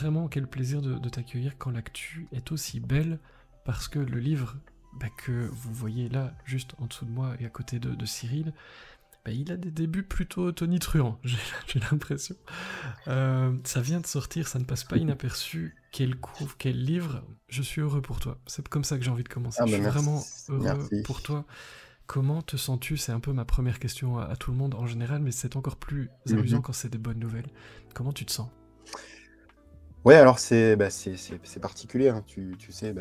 vraiment quel plaisir de t'accueillir quand l'actu est aussi belle, parce que le livre que vous voyez là, juste en dessous de moi et à côté de Cyril, il a des débuts plutôt tonitruants, j'ai l'impression. Ça vient de sortir, ça ne passe pas inaperçu. Quel couvre, quel livre, je suis heureux pour toi. C'est comme ça que j'ai envie de commencer. Ah Je ben suis vraiment merci, heureux merci. pour toi. Comment te sens-tu? C'est un peu ma première question à tout le monde en général, mais c'est encore plus amusant Mhm. quand c'est des bonnes nouvelles. Comment tu te sens? Ouais, alors c'est particulier, hein. Tu sais,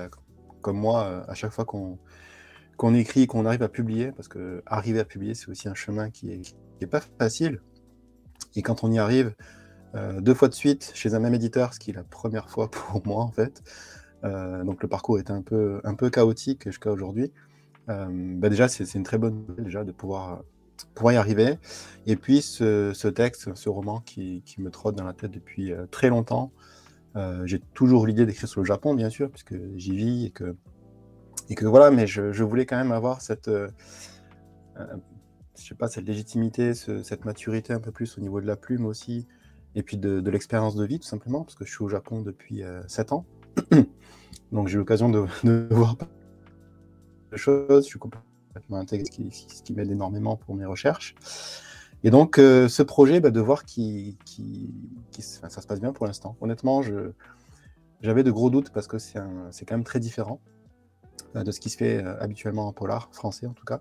comme moi, à chaque fois qu'on écrit, qu'on arrive à publier, parce que arriver à publier, c'est aussi un chemin qui est pas facile. Et quand on y arrive 2 fois de suite chez un même éditeur, ce qui est la première fois pour moi en fait, donc le parcours était un peu chaotique jusqu'à aujourd'hui. Déjà, c'est une très bonne nouvelle déjà de pouvoir y arriver. Et puis ce texte, ce roman qui me trotte dans la tête depuis très longtemps. J'ai toujours l'idée d'écrire sur le Japon, bien sûr, puisque j'y vis et que voilà, mais je voulais quand même avoir cette, je sais pas, cette légitimité, cette maturité un peu plus au niveau de la plume aussi, et puis de l'expérience de vie, tout simplement, parce que je suis au Japon depuis 7 ans. Donc j'ai eu l'occasion de voir pas mal de choses. Je suis complètement intégré, ce qui m'aide énormément pour mes recherches. Et donc ce projet, de voir enfin, ça se passe bien pour l'instant. Honnêtement, j'avais de gros doutes parce que c'est quand même très différent de ce qui se fait habituellement en polar, français en tout cas.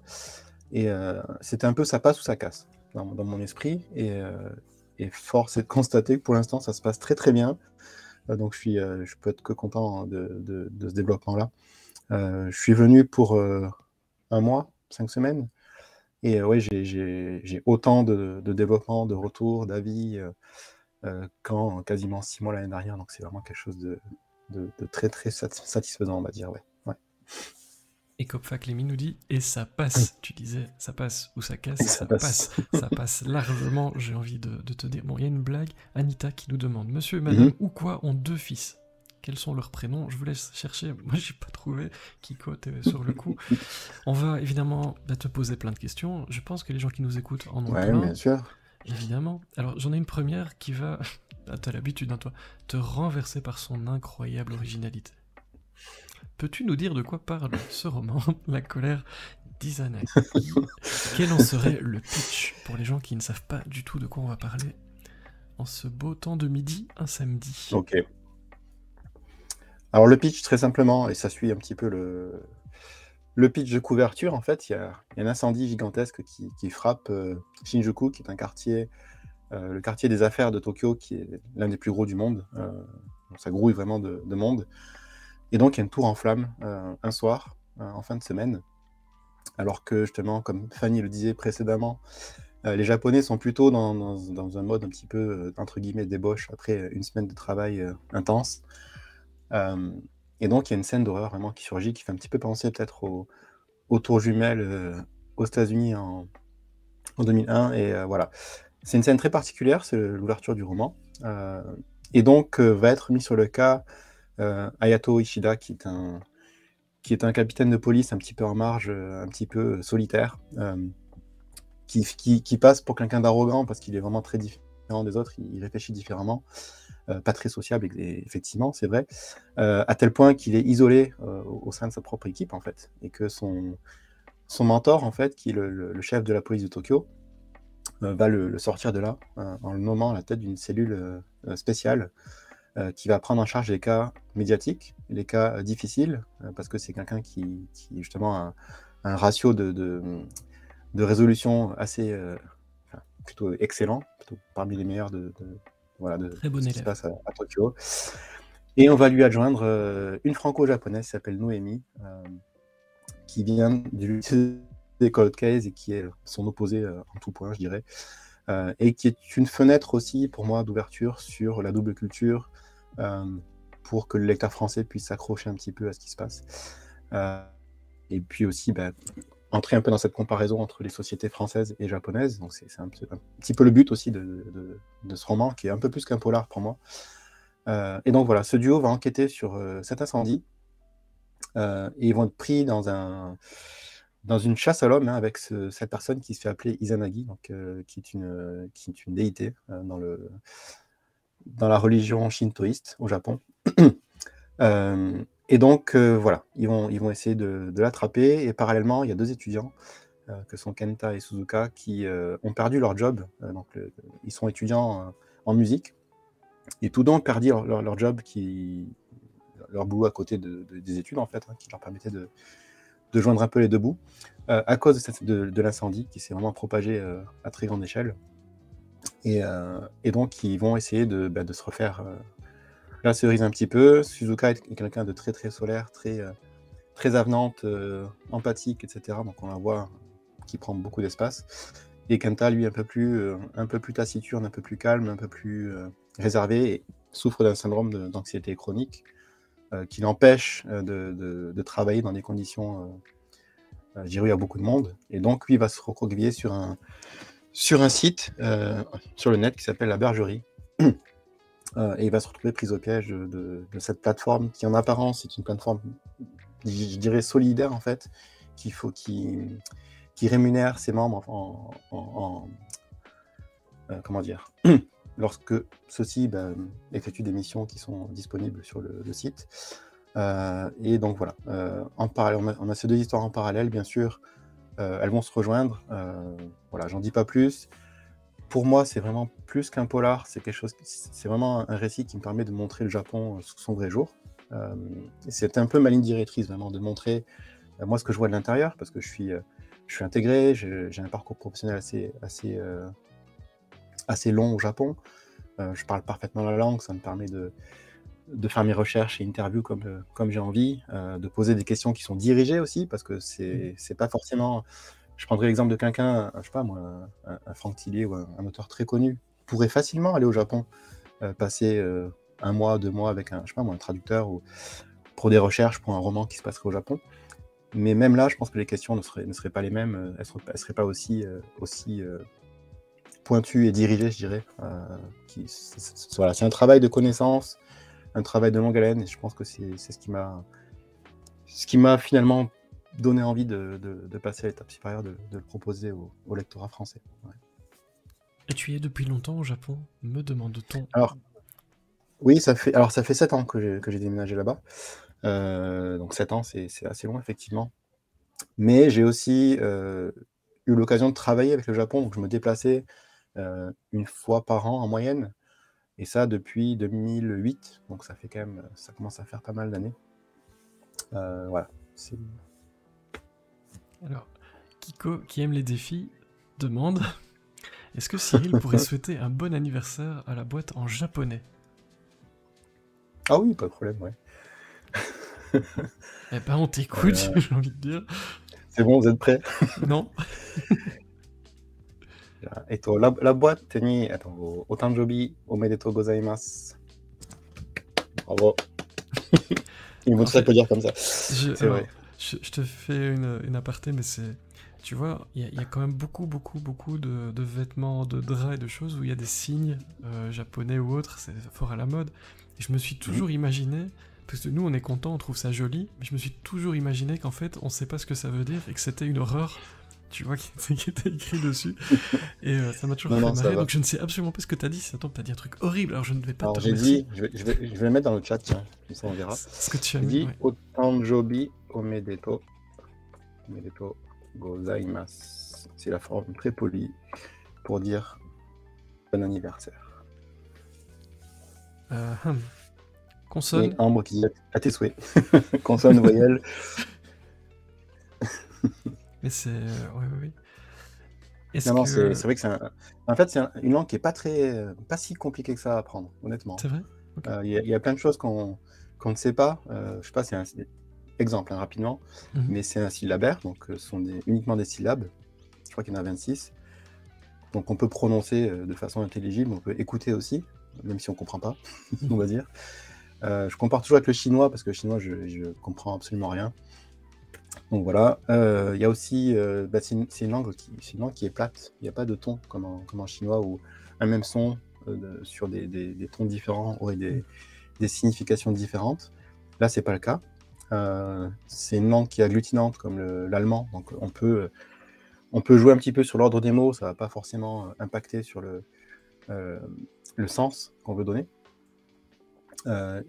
Et c'était un peu ça passe ou ça casse dans mon esprit. Et force est de constater que pour l'instant, ça se passe très très bien. Donc je peux être que content de ce développement-là. Je suis venu pour 1 mois, 5 semaines. Et ouais, j'ai autant de développement, de retours, d'avis qu'en quasiment 6 mois l'année dernière. Donc c'est vraiment quelque chose de très très satisfaisant, on va dire. Ouais. Ouais. Et Kopfak Lémy nous dit, et ça passe. Tu disais, ça passe ou ça casse, Et ça ça passe. passe. Ça passe largement, j'ai envie de te dire. Bon, il y a une blague, Anita qui nous demande, monsieur et madame Mhm. ou quoi ont 2 fils? Quels sont leurs prénoms? Je vous laisse chercher, moi j'ai pas trouvé. Kiko, t'es sur le coup. On va évidemment te poser plein de questions. Je pense que les gens qui nous écoutent en ont Ouais, plein, bien sûr. évidemment. Alors j'en ai une première qui va, t'as l'habitude, hein, toi, te renverser par son incroyable originalité. Peux-tu nous dire de quoi parle ce roman, La colère d'Izanagi? Quel en serait le pitch pour les gens qui ne savent pas du tout de quoi on va parler en ce beau temps de midi, un samedi? Ok. Alors le pitch, très simplement, et ça suit un petit peu le pitch de couverture, en fait, il y a un incendie gigantesque qui frappe Shinjuku, qui est un quartier, le quartier des affaires de Tokyo, qui est l'un des plus gros du monde. Donc ça grouille vraiment de monde. Et donc il y a une tour en flammes un soir, en fin de semaine, alors que justement, comme Fanny le disait précédemment, les Japonais sont plutôt dans un mode un petit peu, entre guillemets, débauche après une semaine de travail intense. Euh, et donc, il y a une scène d'horreur vraiment qui surgit, qui fait un petit peu penser peut-être aux tours jumelles aux États-Unis en 2001. Et voilà. C'est une scène très particulière, c'est l'ouverture du roman. Et donc, va être mis sur le cas Hayato Ishida, qui est un capitaine de police un petit peu en marge, un petit peu solitaire, qui passe pour quelqu'un d'arrogant parce qu'il est vraiment très différent des autres, il réfléchit différemment. Pas très sociable, effectivement, c'est vrai, à tel point qu'il est isolé au sein de sa propre équipe, en fait, et que son mentor, en fait, qui est le chef de la police de Tokyo, va le sortir de là, en le nommant à la tête d'une cellule spéciale qui va prendre en charge les cas médiatiques, les cas difficiles, parce que c'est quelqu'un qui justement, a un ratio de résolution assez plutôt excellent, plutôt parmi les meilleurs voilà, Très de bon ce qui se élève. passe à Tokyo. Et on va lui adjoindre une franco-japonaise qui s'appelle Noémie, qui vient du lycée des Cold Case et qui est son opposé en tout point, je dirais, et qui est une fenêtre aussi pour moi d'ouverture sur la double culture, euh, pour que le lecteur français puisse s'accrocher un petit peu à ce qui se passe. Et puis aussi, entrer un peu dans cette comparaison entre les sociétés françaises et japonaises. Donc c'est un petit peu le but aussi de ce roman, qui est un peu plus qu'un polar pour moi. Et donc voilà, ce duo va enquêter sur cet incendie, et ils vont être pris dans une chasse à l'homme, hein, avec cette personne qui se fait appeler Izanagi, donc, qui est une déité dans la religion shintoïste au Japon. Et donc, voilà, ils vont essayer de l'attraper. Et parallèlement, il y a deux étudiants, que sont Kenta et Suzuka, qui ont perdu leur job. Donc, ils sont étudiants en musique. Et tous deux ont perdu leur job, leur boulot à côté des études, en fait, hein, qui leur permettait de joindre un peu les deux bouts, à cause de l'incendie qui s'est vraiment propagé à très grande échelle. Et donc, ils vont essayer de se refaire la cerise un petit peu. Suzuka est quelqu'un de très très solaire, très avenante, empathique, etc. Donc on la voit qui prend beaucoup d'espace. Et Kenta, lui, un peu plus taciturne, un peu plus calme, un peu plus réservé, et souffre d'un syndrome d'anxiété chronique qui l'empêche de travailler dans des conditions, je dirais, où il y a beaucoup de monde. Et donc, lui, il va se recroqueviller sur un site sur le net qui s'appelle La Bergerie. Et il va se retrouver pris au piège de cette plateforme qui, en apparence, est une plateforme, je dirais, solidaire, en fait, qui rémunère ses membres comment dire, lorsque ceux-ci effectuent des missions qui sont disponibles sur le site. Et donc voilà, en parallèle, on a ces deux histoires en parallèle, bien sûr, elles vont se rejoindre. Voilà, j'en dis pas plus. Pour moi, c'est vraiment plus qu'un polar, c'est vraiment un récit qui me permet de montrer le Japon sous son vrai jour. C'est un peu ma ligne directrice, vraiment, de montrer moi ce que je vois de l'intérieur, parce que je suis intégré, j'ai un parcours professionnel assez long au Japon. Je parle parfaitement la langue, ça me permet de faire mes recherches et interviews comme j'ai envie, de poser des questions qui sont dirigées aussi, parce que c'est pas forcément... Je prendrais l'exemple de quelqu'un, je sais pas moi, un Franck Tillier ou un auteur très connu, pourrait facilement aller au Japon, passer 1 mois, 2 mois avec je sais pas moi, un traducteur, ou pour des recherches, pour un roman qui se passerait au Japon. Mais même là, je pense que les questions ne seraient pas les mêmes, elles seraient pas aussi pointues et dirigées, je dirais. Voilà, c'est un travail de connaissance, un travail de longue haleine, et je pense que c'est ce qui m'a finalement donné envie de passer à l'étape supérieure, de le proposer au lectorat français. Ouais. Et tu y es depuis longtemps au Japon, me demande-t-on? Alors, oui, ça fait 7 ans que j'ai déménagé là-bas. Donc 7 ans, c'est assez long, effectivement. Mais j'ai aussi eu l'occasion de travailler avec le Japon, donc je me déplaçais 1 fois par an en moyenne, et ça depuis 2008, donc ça commence à faire pas mal d'années. Voilà. Alors, Kiko, qui aime les défis, demande est-ce que Cyril pourrait souhaiter un bon anniversaire à la boîte en japonais? Ah oui, pas de problème, ouais. Eh ben, on t'écoute, j'ai envie de dire. C'est bon, vous êtes prêts? Non. La boîte ni otanjobi omedetou gozaimasu. Bravo. Il me très peu dire comme ça. C'est vrai. Je te fais une aparté, mais c'est... Tu vois, il y a quand même beaucoup de vêtements, de draps et de choses où il y a des signes japonais ou autres, c'est fort à la mode. Et je me suis toujours imaginé, parce que nous on est contents, on trouve ça joli, mais je me suis toujours imaginé qu'en fait on sait pas ce que ça veut dire et que c'était une horreur, tu vois, qui était écrit dessus. Et ça m'a toujours fait marrer, donc je ne sais absolument pas ce que t'as dit, ça tombe, t'as dit un truc horrible, alors je ne vais pas te remercier. J'ai dit, je vais le mettre dans le chat, tiens, comme ça on verra. Ce que tu as dit, mis, ouais. Otanjobi omedetou gozaimasu. C'est la forme très polie pour dire bon anniversaire. Consonne. Et Ambre qui dit à tes souhaits. Consonne, voyelle. Mais c'est... oui. Non, c'est vrai que en fait, c'est une langue qui est pas si compliquée que ça à apprendre, honnêtement. C'est vrai? Il y a plein de choses qu'on ne sait pas. Je sais pas, c'est un exemple, rapidement, mais c'est un syllabaire, donc ce sont uniquement des syllabes. Je crois qu'il y en a 26. Donc on peut prononcer de façon intelligible, on peut écouter aussi, même si on comprend pas, on va dire. Je compare toujours avec le chinois, parce que le chinois, je comprends absolument rien. Donc voilà. Il y a aussi, c'est une langue qui est plate. Il n'y a pas de ton comme en chinois, où un même son sur des tons différents aurait des significations différentes. Là, c'est pas le cas. C'est une langue qui est agglutinante comme l'allemand, donc on peut jouer un petit peu sur l'ordre des mots, ça va pas forcément impacter sur le sens qu'on veut donner.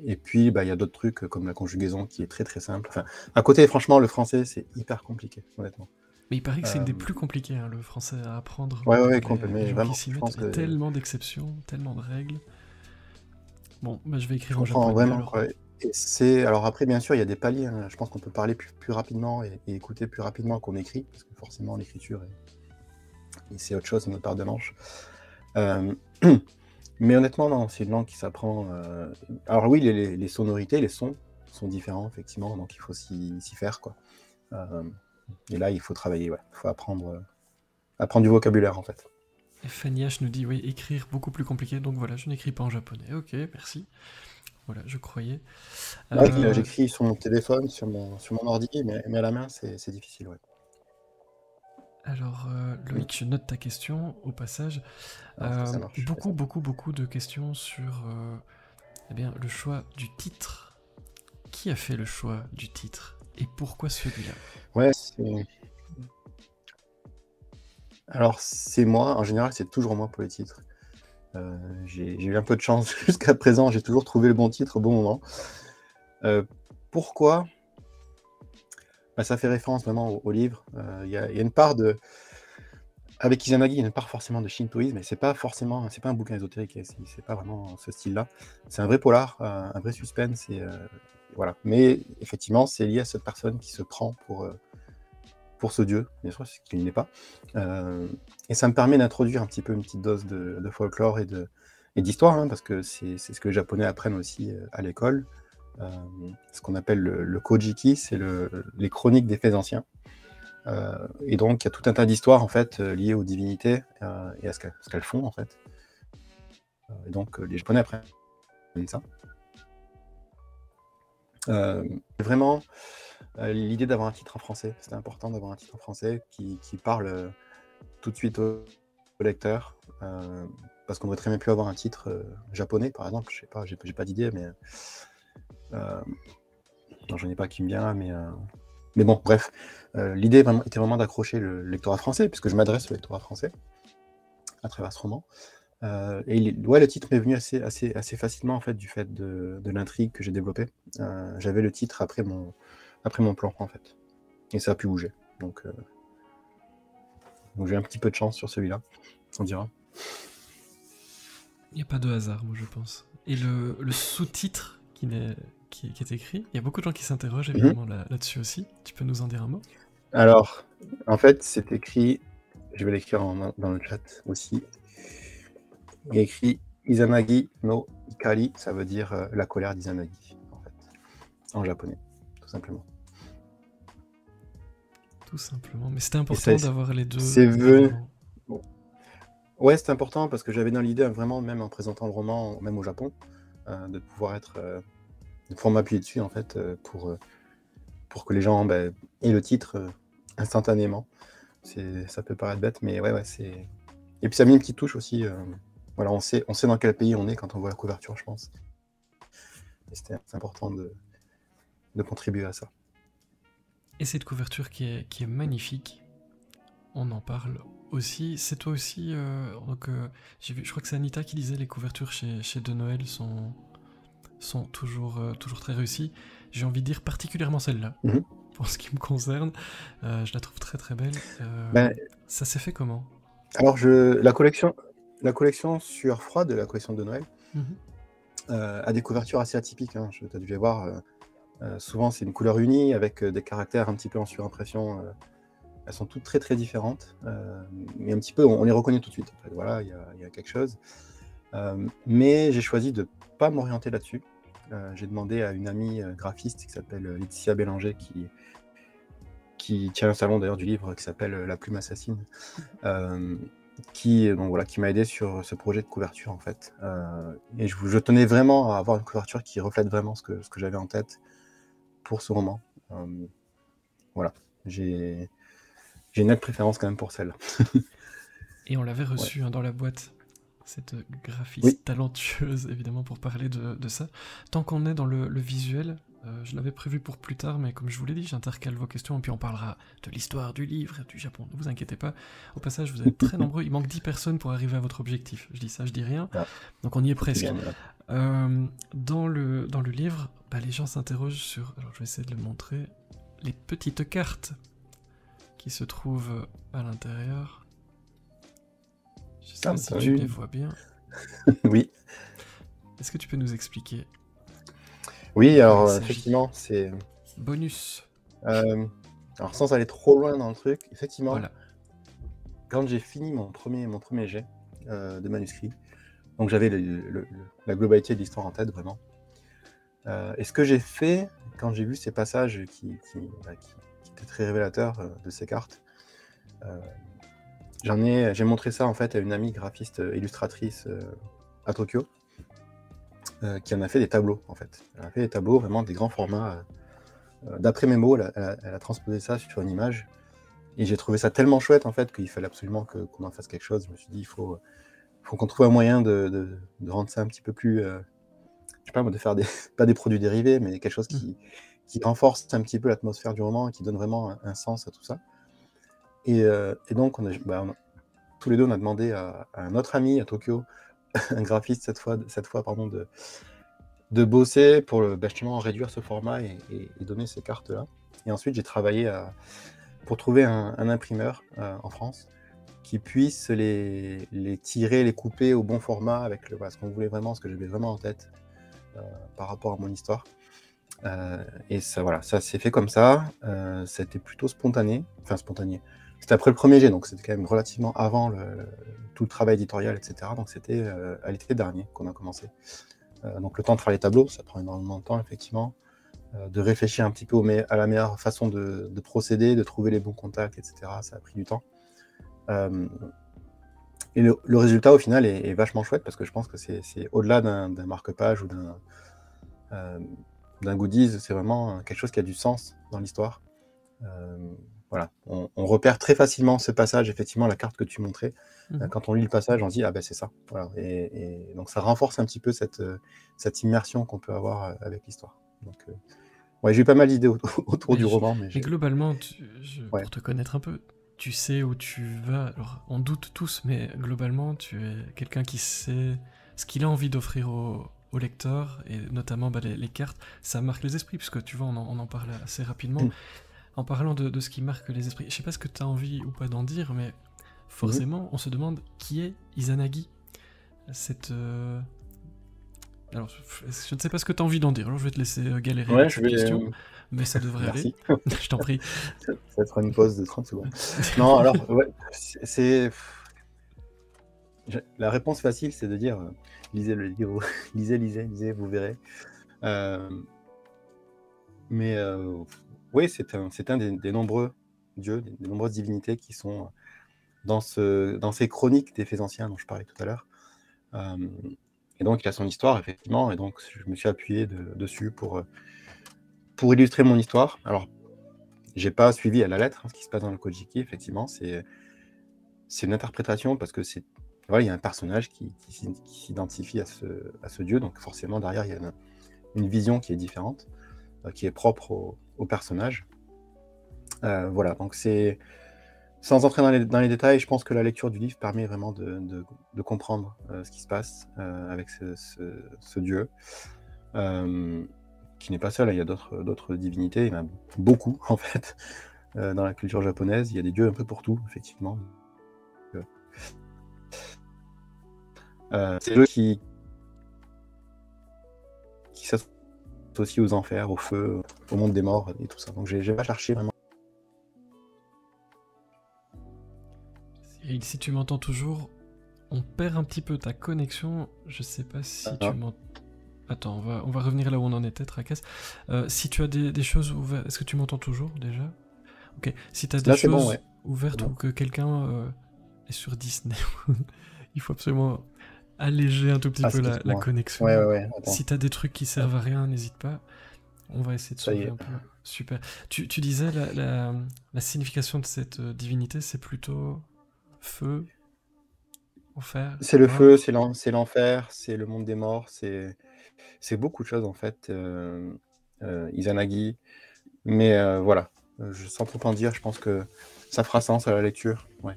Et puis, il y a d'autres trucs comme la conjugaison qui est très très simple. Enfin, à côté, franchement, le français, c'est hyper compliqué, honnêtement. Mais il paraît que c'est une des plus compliquées, hein, le français à apprendre Ouais, pour les mais gens qui vraiment, s'y je mettent. pense Il y a que tellement d'exceptions, tellement de règles. Bon, je vais je écrire en comprends japonais vraiment, alors. quoi. Alors après, bien sûr, il y a des paliers, hein. Je pense qu'on peut parler plus rapidement et écouter plus rapidement qu'on écrit, parce que forcément, l'écriture, c'est autre chose, c'est notre part de manche. Mais honnêtement, non, c'est une langue qui s'apprend. Alors oui, les sonorités, les sons sont différents, effectivement, donc il faut s'y faire, quoi. Et là, il faut travailler, ouais. Il faut apprendre du vocabulaire, en fait. Et Fanny H nous dit, oui, écrire beaucoup plus compliqué, donc voilà, je n'écris pas en japonais. Ok, merci. Voilà, je croyais. Ouais, j'écris sur mon téléphone, sur mon ordi, mais à la main, c'est difficile, ouais. Alors, Loïc, je note ta question au passage. Ça marche. Beaucoup de questions sur eh bien, le choix du titre. Qui a fait le choix du titre et pourquoi celui-là? Ouais, alors, c'est moi. En général, c'est toujours moi pour les titres. J'ai eu un peu de chance jusqu'à présent. J'ai toujours trouvé le bon titre au bon moment. Pourquoi? Ça fait référence vraiment au livre. Il y a une part de... Avec Izanagi, il y a une part forcément de shintoïsme, mais c'est pas un bouquin ésotérique, c'est pas vraiment ce style-là. C'est un vrai polar, un vrai suspense, et voilà. Mais effectivement, c'est lié à cette personne qui se prend pour ce dieu, bien sûr, ce qu'il n'est pas. Et ça me permet d'introduire un petit peu une petite dose de folklore et d'histoire, hein, parce que c'est ce que les Japonais apprennent aussi à l'école. Ce qu'on appelle le Kojiki, c'est les chroniques des faits anciens. Et donc, il y a tout un tas d'histoires en fait liées aux divinités et à ce qu'elles font en fait. Et donc, les Japonais apprennent ça. Vraiment, l'idée d'avoir un titre en français, c'était important d'avoir un titre en français qui parle tout de suite au lecteur, parce qu'on aurait très bien pu avoir un titre japonais, par exemple. Je sais pas, j'ai pas d'idée, mais non, j'en ai pas qui me vient là, mais bon, bref, l'idée était vraiment d'accrocher le lectorat français, puisque je m'adresse au lectorat français à travers ce roman. Et le titre m'est venu assez facilement en fait, du fait de l'intrigue que j'ai développée. J'avais le titre après mon plan en fait, et ça a pu bouger. Donc j'ai un petit peu de chance sur celui-là, on dira. Il n'y a pas de hasard, moi je pense. Et le sous-titre qui est écrit, il y a beaucoup de gens qui s'interrogent évidemment là-dessus aussi. Tu peux nous en dire un mot? Alors, en fait, c'est écrit, je vais l'écrire dans le chat aussi. Il y a écrit Izanagi no Ikari, ça veut dire la colère d'Izanagi, en fait, en japonais, tout simplement. Tout simplement, mais c'était important d'avoir les deux. C'est venu. Ouais, c'est important parce que j'avais dans l'idée, vraiment, même en présentant le roman, même au Japon, de pouvoir m'appuyer dessus, en fait, pour que les gens aient le titre instantanément. Ça peut paraître bête, mais ouais, c'est... Et puis ça met une petite touche aussi. Voilà, on sait dans quel pays on est quand on voit la couverture, je pense. Et c'est important de contribuer à ça. Et cette couverture qui est magnifique, on en parle aussi. C'est toi aussi, donc je crois que c'est Anita qui disait les couvertures chez De Noël sont toujours très réussies. J'ai envie de dire particulièrement celle-là, pour ce qui me concerne. Je la trouve très très belle. Ça s'est fait comment? Alors, la collection Sueur froide, la collection de Noël, a des couvertures assez atypiques. Hein. Tu as dû les voir. Souvent, c'est une couleur unie avec des caractères un petit peu en surimpression. Elles sont toutes très très différentes. Mais un petit peu, on les reconnaît tout de suite. En fait. Voilà, il y a quelque chose. Mais j'ai choisi de ne pas m'orienter là-dessus. J'ai demandé à une amie graphiste qui s'appelle Laetitia Bélanger, qui tient un salon d'ailleurs du livre qui s'appelle La Plume Assassine, qui m'a aidé sur ce projet de couverture en fait. Et je tenais vraiment à avoir une couverture qui reflète vraiment ce que j'avais en tête pour ce roman. Voilà, j'ai une nette préférence quand même pour celle-là. Et on l'avait reçue dans la boîte, cette graphiste talentueuse évidemment pour parler de ça. Tant qu'on est dans le visuel, Je l'avais prévu pour plus tard, mais comme je vous l'ai dit, j'intercale vos questions et puis on parlera de l'histoire du livre et du Japon. Ne vous inquiétez pas. Au passage, vous êtes très nombreux. Il manque 10 personnes pour arriver à votre objectif. Je dis ça, je dis rien. Ah, Donc on y est faut que tu presque. gagnes, là. Dans le livre, les gens s'interrogent sur... Alors je vais essayer de le montrer. Les petites cartes qui se trouvent à l'intérieur. Je sais pas si tu les vois bien. Oui. Est-ce que tu peux nous expliquer? Oui, alors effectivement, c'est... Bonus. Alors sans aller trop loin dans le truc, effectivement, Voilà. quand j'ai fini mon premier jet de manuscrit, donc j'avais la globalité de l'histoire en tête, vraiment. Et ce que j'ai fait, quand j'ai vu ces passages qui étaient très révélateurs de ces cartes, j'ai montré ça en fait à une amie graphiste illustratrice à Tokyo, qui en a fait des tableaux en fait. Elle a fait des tableaux, vraiment des grands formats. D'après mes mots, elle a transposé ça sur une image. Et j'ai trouvé ça tellement chouette en fait qu'il fallait absolument qu'on en fasse quelque chose. Je me suis dit, il faut qu'on trouve un moyen de rendre ça un petit peu plus... je sais pas, de faire pas des produits dérivés, mais quelque chose qui renforce un petit peu l'atmosphère du roman et qui donne vraiment un sens à tout ça. Et donc, tous les deux, on a demandé à un autre ami à Tokyo, un graphiste cette fois, de bosser pour justement réduire ce format et donner ces cartes-là. Et ensuite, j'ai travaillé pour trouver un imprimeur en France qui puisse les tirer, les couper au bon format avec ce qu'on voulait vraiment, ce que j'avais vraiment en tête par rapport à mon histoire. Et ça s'est fait comme ça. C'était plutôt spontané. Enfin, spontané. C'était après le premier jet, donc c'était quand même relativement avant tout le travail éditorial, etc. Donc c'était à l'été dernier qu'on a commencé. Donc le temps de faire les tableaux, ça prend énormément de temps, effectivement. De réfléchir un petit peu à la meilleure façon de procéder, de trouver les bons contacts, etc. Ça a pris du temps. Et le résultat, au final, est vachement chouette parce que je pense que c'est au-delà d'un marque-page ou d'un goodies, c'est vraiment quelque chose qui a du sens dans l'histoire. Voilà, on repère très facilement ce passage, effectivement, la carte que tu montrais. Quand on lit le passage, on se dit, ah ben c'est ça. Voilà. Et donc ça renforce un petit peu cette immersion qu'on peut avoir avec l'histoire. Donc, j'ai eu pas mal d'idées autour du roman. Mais globalement, pour te connaître un peu, tu sais où tu vas. Alors, on doute tous, mais globalement, tu es quelqu'un qui sait ce qu'il a envie d'offrir au lecteur, et notamment les cartes. Ça marque les esprits, puisque tu vois, on en parle assez rapidement. En parlant de ce qui marque les esprits, je sais pas ce que tu as envie ou pas d'en dire, mais forcément, on se demande qui est Izanagi. Alors, je ne sais pas ce que tu as envie d'en dire, alors je vais te laisser galérer avec cette question, mais ça devrait aller. Je t'en prie. Ça fera une pause de 30 secondes. Non, alors, la réponse facile, c'est de dire lisez le livre, lisez, vous verrez. Mais oui, c'est un des nombreux dieux, des nombreuses divinités qui sont dans ces chroniques des faits anciens dont je parlais tout à l'heure. Et donc, il a son histoire, effectivement, et donc je me suis appuyé dessus pour illustrer mon histoire. Alors, j'ai pas suivi à la lettre ce qui se passe dans le Kojiki, effectivement, c'est une interprétation parce que il y a un personnage qui s'identifie à ce dieu, donc forcément, derrière, il y a une vision qui est différente, qui est propre au personnage. Voilà, donc c'est... Sans entrer dans les détails, je pense que la lecture du livre permet vraiment de comprendre ce qui se passe avec ce dieu, qui n'est pas seul, il y a d'autres divinités, il y en a beaucoup en fait, dans la culture japonaise, il y a des dieux un peu pour tout, effectivement. C'est eux qui s'associent aux enfers, au feu, au monde des morts et tout ça. Donc j'ai pas cherché vraiment. Cyril, si tu m'entends toujours, on perd un petit peu ta connexion. Je sais pas si tu m'entends. Attends, on va revenir là où on en était, Tracasse. Si tu as des choses ouvertes, est-ce que tu m'entends toujours déjà? Ok. Si tu as des choses ouvertes ou que quelqu'un est sur Disney, il faut absolument alléger un tout petit peu la connexion. Si tu as des trucs qui servent à rien, n'hésite pas. On va essayer de sauver un peu. Super. Tu disais la signification de cette divinité, c'est plutôt feu, enfer. C'est le feu, c'est l'enfer, c'est le monde des morts, c'est beaucoup de choses en fait. Izanagi. Mais voilà, sans trop en dire, je pense que ça fera sens à la lecture, ouais,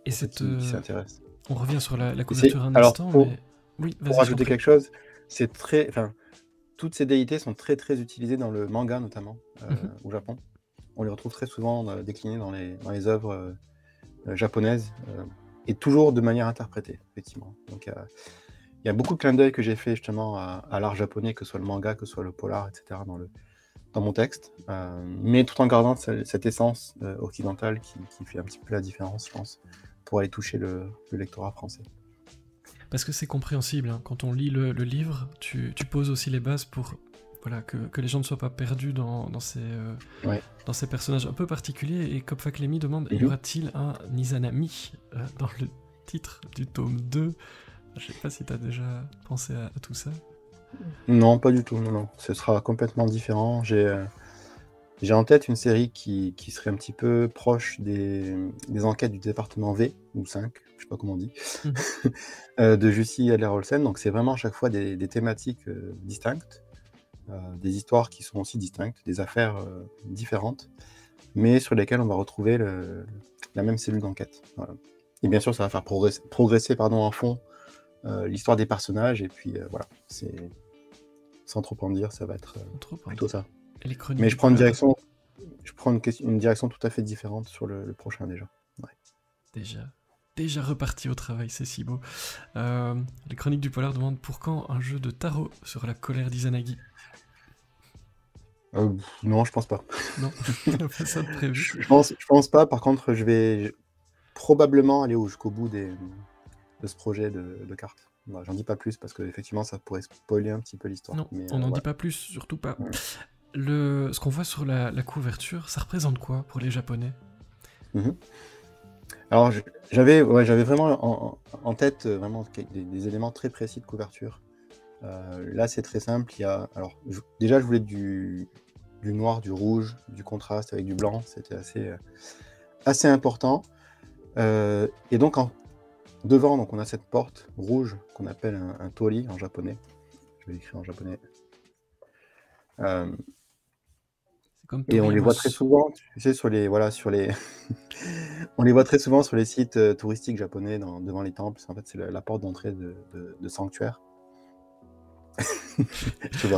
Et pour ceux qui s'intéressent. on revient sur la couverture un Alors, instant, mais... Oui, pour vas-y, je t'en rajouter prie. quelque chose, c'est très... Enfin, toutes ces déités sont très très utilisées dans le manga notamment, au Japon. On les retrouve très souvent déclinées dans les œuvres japonaises, et toujours de manière interprétée, effectivement. Donc il y a beaucoup de clins d'œil que j'ai fait justement à l'art japonais, que ce soit le manga, que ce soit le polar, etc., dans mon texte, mais tout en gardant cette essence occidentale qui fait un petit peu la différence, je pense, pour aller toucher le lectorat français. Parce que c'est compréhensible, hein. Quand on lit le livre, tu poses aussi les bases pour voilà, que les gens ne soient pas perdus dans ces personnages un peu particuliers. Et Kopfak Lemi demande, y aura-t-il un Izanami dans le titre du tome 2? Je sais pas si tu as déjà pensé à tout ça. Non, pas du tout, non. Ce sera complètement différent. J'ai en tête une série qui serait un petit peu proche des enquêtes du département V, ou 5, je sais pas comment on dit, de Jussi Adler-Olsen. Donc c'est vraiment à chaque fois des thématiques distinctes, des histoires qui sont aussi distinctes, des affaires différentes, mais sur lesquelles on va retrouver la même cellule d'enquête. Voilà. Et bien sûr, ça va faire progresser en fond l'histoire des personnages, et puis voilà, c'est... Sans trop en dire, ça va être plutôt ça. Et les chroniques. Mais je prends une direction tout à fait différente sur le prochain déjà. Ouais. Déjà reparti au travail, c'est si beau. Les chroniques du polar demandent pour quand un jeu de tarot sur la colère d'Izanagi? Non, je pense pas. Non, t'as pas ça de prévu. Je pense pas. Par contre, je vais probablement aller jusqu'au bout de ce projet de cartes. Bah, j'en dis pas plus parce que effectivement, ça pourrait spoiler un petit peu l'histoire. Non, mais, on n'en dit pas plus, surtout pas. Ce qu'on voit sur la couverture, ça représente quoi pour les Japonais? Alors, j'avais vraiment en tête vraiment des éléments très précis de couverture. Là, c'est très simple. Déjà, je voulais du noir, du rouge, du contraste avec du blanc. C'était assez important. Et donc, devant, on a cette porte rouge qu'on appelle un tori en japonais. Je vais l'écrire en japonais. Et on les voit très souvent, tu sais, on les voit très souvent sur les sites touristiques japonais devant les temples. En fait, c'est la porte d'entrée de sanctuaire.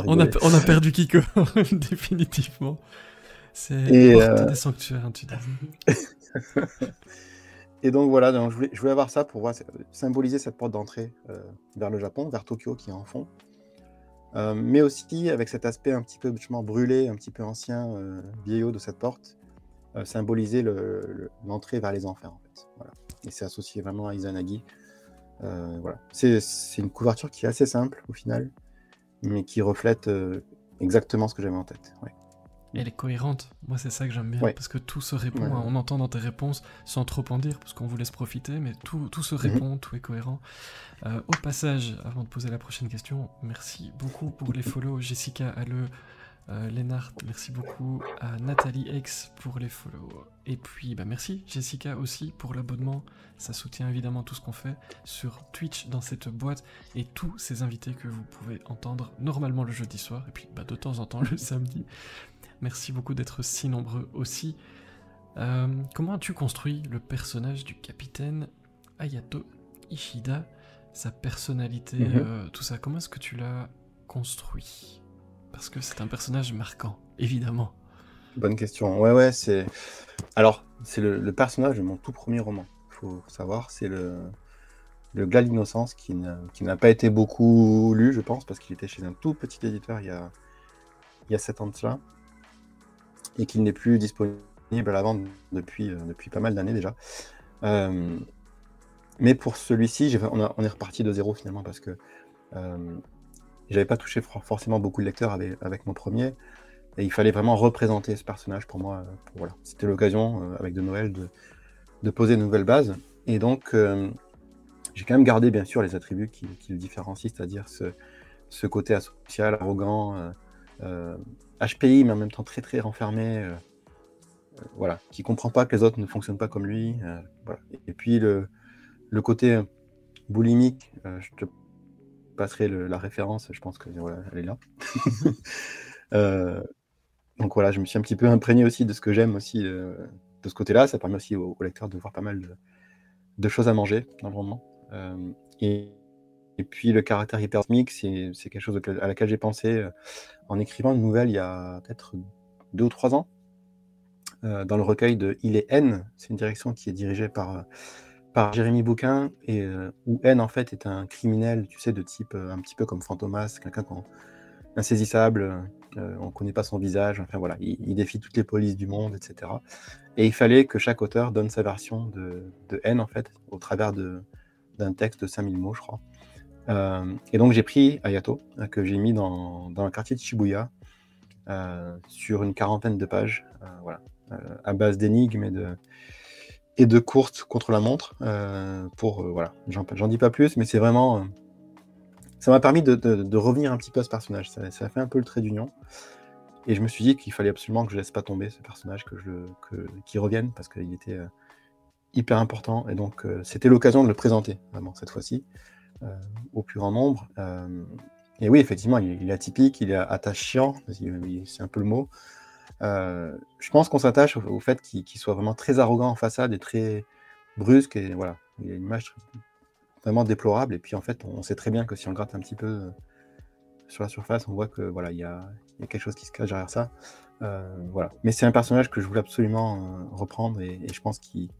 on a perdu Kiko, définitivement. C'est porte des sanctuaires, hein, tu dis. Et donc voilà, je voulais avoir ça pour symboliser cette porte d'entrée vers le Japon, vers Tokyo qui est en fond. Mais aussi avec cet aspect un petit peu brûlé, un petit peu ancien, vieillot de cette porte, symboliser l'entrée vers les enfers en fait. Voilà. Et c'est associé vraiment à Izanagi. Voilà. C'est une couverture qui est assez simple au final, mais qui reflète exactement ce que j'avais en tête. Ouais. Elle est cohérente, moi c'est ça que j'aime bien, parce que tout se répond, hein. On entend dans tes réponses, sans trop en dire, parce qu'on vous laisse profiter, mais tout se répond, tout est cohérent. Au passage, avant de poser la prochaine question, merci beaucoup pour les follow, Jessica Halleux, Lennart, merci beaucoup à Nathalie X pour les follow, et puis merci Jessica aussi pour l'abonnement, ça soutient évidemment tout ce qu'on fait sur Twitch dans cette boîte, et tous ces invités que vous pouvez entendre normalement le jeudi soir, et puis de temps en temps le samedi. Merci beaucoup d'être si nombreux aussi. Comment as-tu construit le personnage du capitaine Hayato Ishida, sa personnalité, tout ça? Comment est-ce que tu l'as construit? Parce que c'est un personnage marquant, évidemment. Bonne question. Ouais, c'est... Alors, c'est le personnage de mon tout premier roman. Il faut savoir, c'est le Glas d'innocence qui n'a pas été beaucoup lu, je pense, parce qu'il était chez un tout petit éditeur il y a 7 ans de cela. Et qu'il n'est plus disponible à la vente depuis pas mal d'années déjà. Mais pour celui-ci, on est reparti de zéro finalement parce que j'avais pas touché forcément beaucoup de lecteurs avec mon premier, et il fallait vraiment représenter ce personnage pour moi. Voilà. C'était l'occasion, avec de Noël, de poser de nouvelles bases. Et donc, j'ai quand même gardé bien sûr les attributs qui le différencient, c'est-à-dire ce côté asocial, arrogant, HPI, mais en même temps très très renfermé, voilà, qui comprend pas que les autres ne fonctionnent pas comme lui, voilà. Et puis le côté boulimique, je te passerai la référence, je pense que voilà, elle est là. Mhm. Donc voilà, je me suis un petit peu imprégné aussi de ce que j'aime aussi de ce côté-là. Ça permet aussi au lecteur de voir pas mal de choses à manger dans le roman. Et, et puis le caractère hypercosmique, c'est quelque chose à laquelle j'ai pensé en écrivant une nouvelle il y a peut-être 2 ou 3 ans, dans le recueil de Il est N. C'est une direction qui est dirigée par Jérémy Bouquin, et où N en fait est un criminel, tu sais, de type un petit peu comme Fantomas, quelqu'un insaisissable, on ne connaît pas son visage, enfin voilà, il défie toutes les polices du monde, etc. Et il fallait que chaque auteur donne sa version de N en fait, au travers d'un texte de 5000 mots, je crois. Et donc j'ai pris Ayato, que j'ai mis dans le quartier de Shibuya, sur une 40aine de pages, voilà, à base d'énigmes et de courses contre la montre, voilà, j'en dis pas plus, mais c'est vraiment... ça m'a permis de revenir un petit peu à ce personnage, ça a fait un peu le trait d'union, et je me suis dit qu'il fallait absolument que je laisse pas tomber ce personnage, qu'il revienne, parce qu'il était hyper important, et donc c'était l'occasion de le présenter, vraiment, cette fois-ci, au plus grand nombre. Et oui, effectivement, il est atypique, il est attachant, c'est un peu le mot. Je pense qu'on s'attache au fait qu'il soit vraiment très arrogant en façade et très brusque, et voilà, il a une image vraiment déplorable, et puis en fait, on sait très bien que si on gratte un petit peu sur la surface, on voit que voilà, il y a quelque chose qui se cache derrière ça. Voilà. Mais c'est un personnage que je voulais absolument reprendre, et je pense qu'il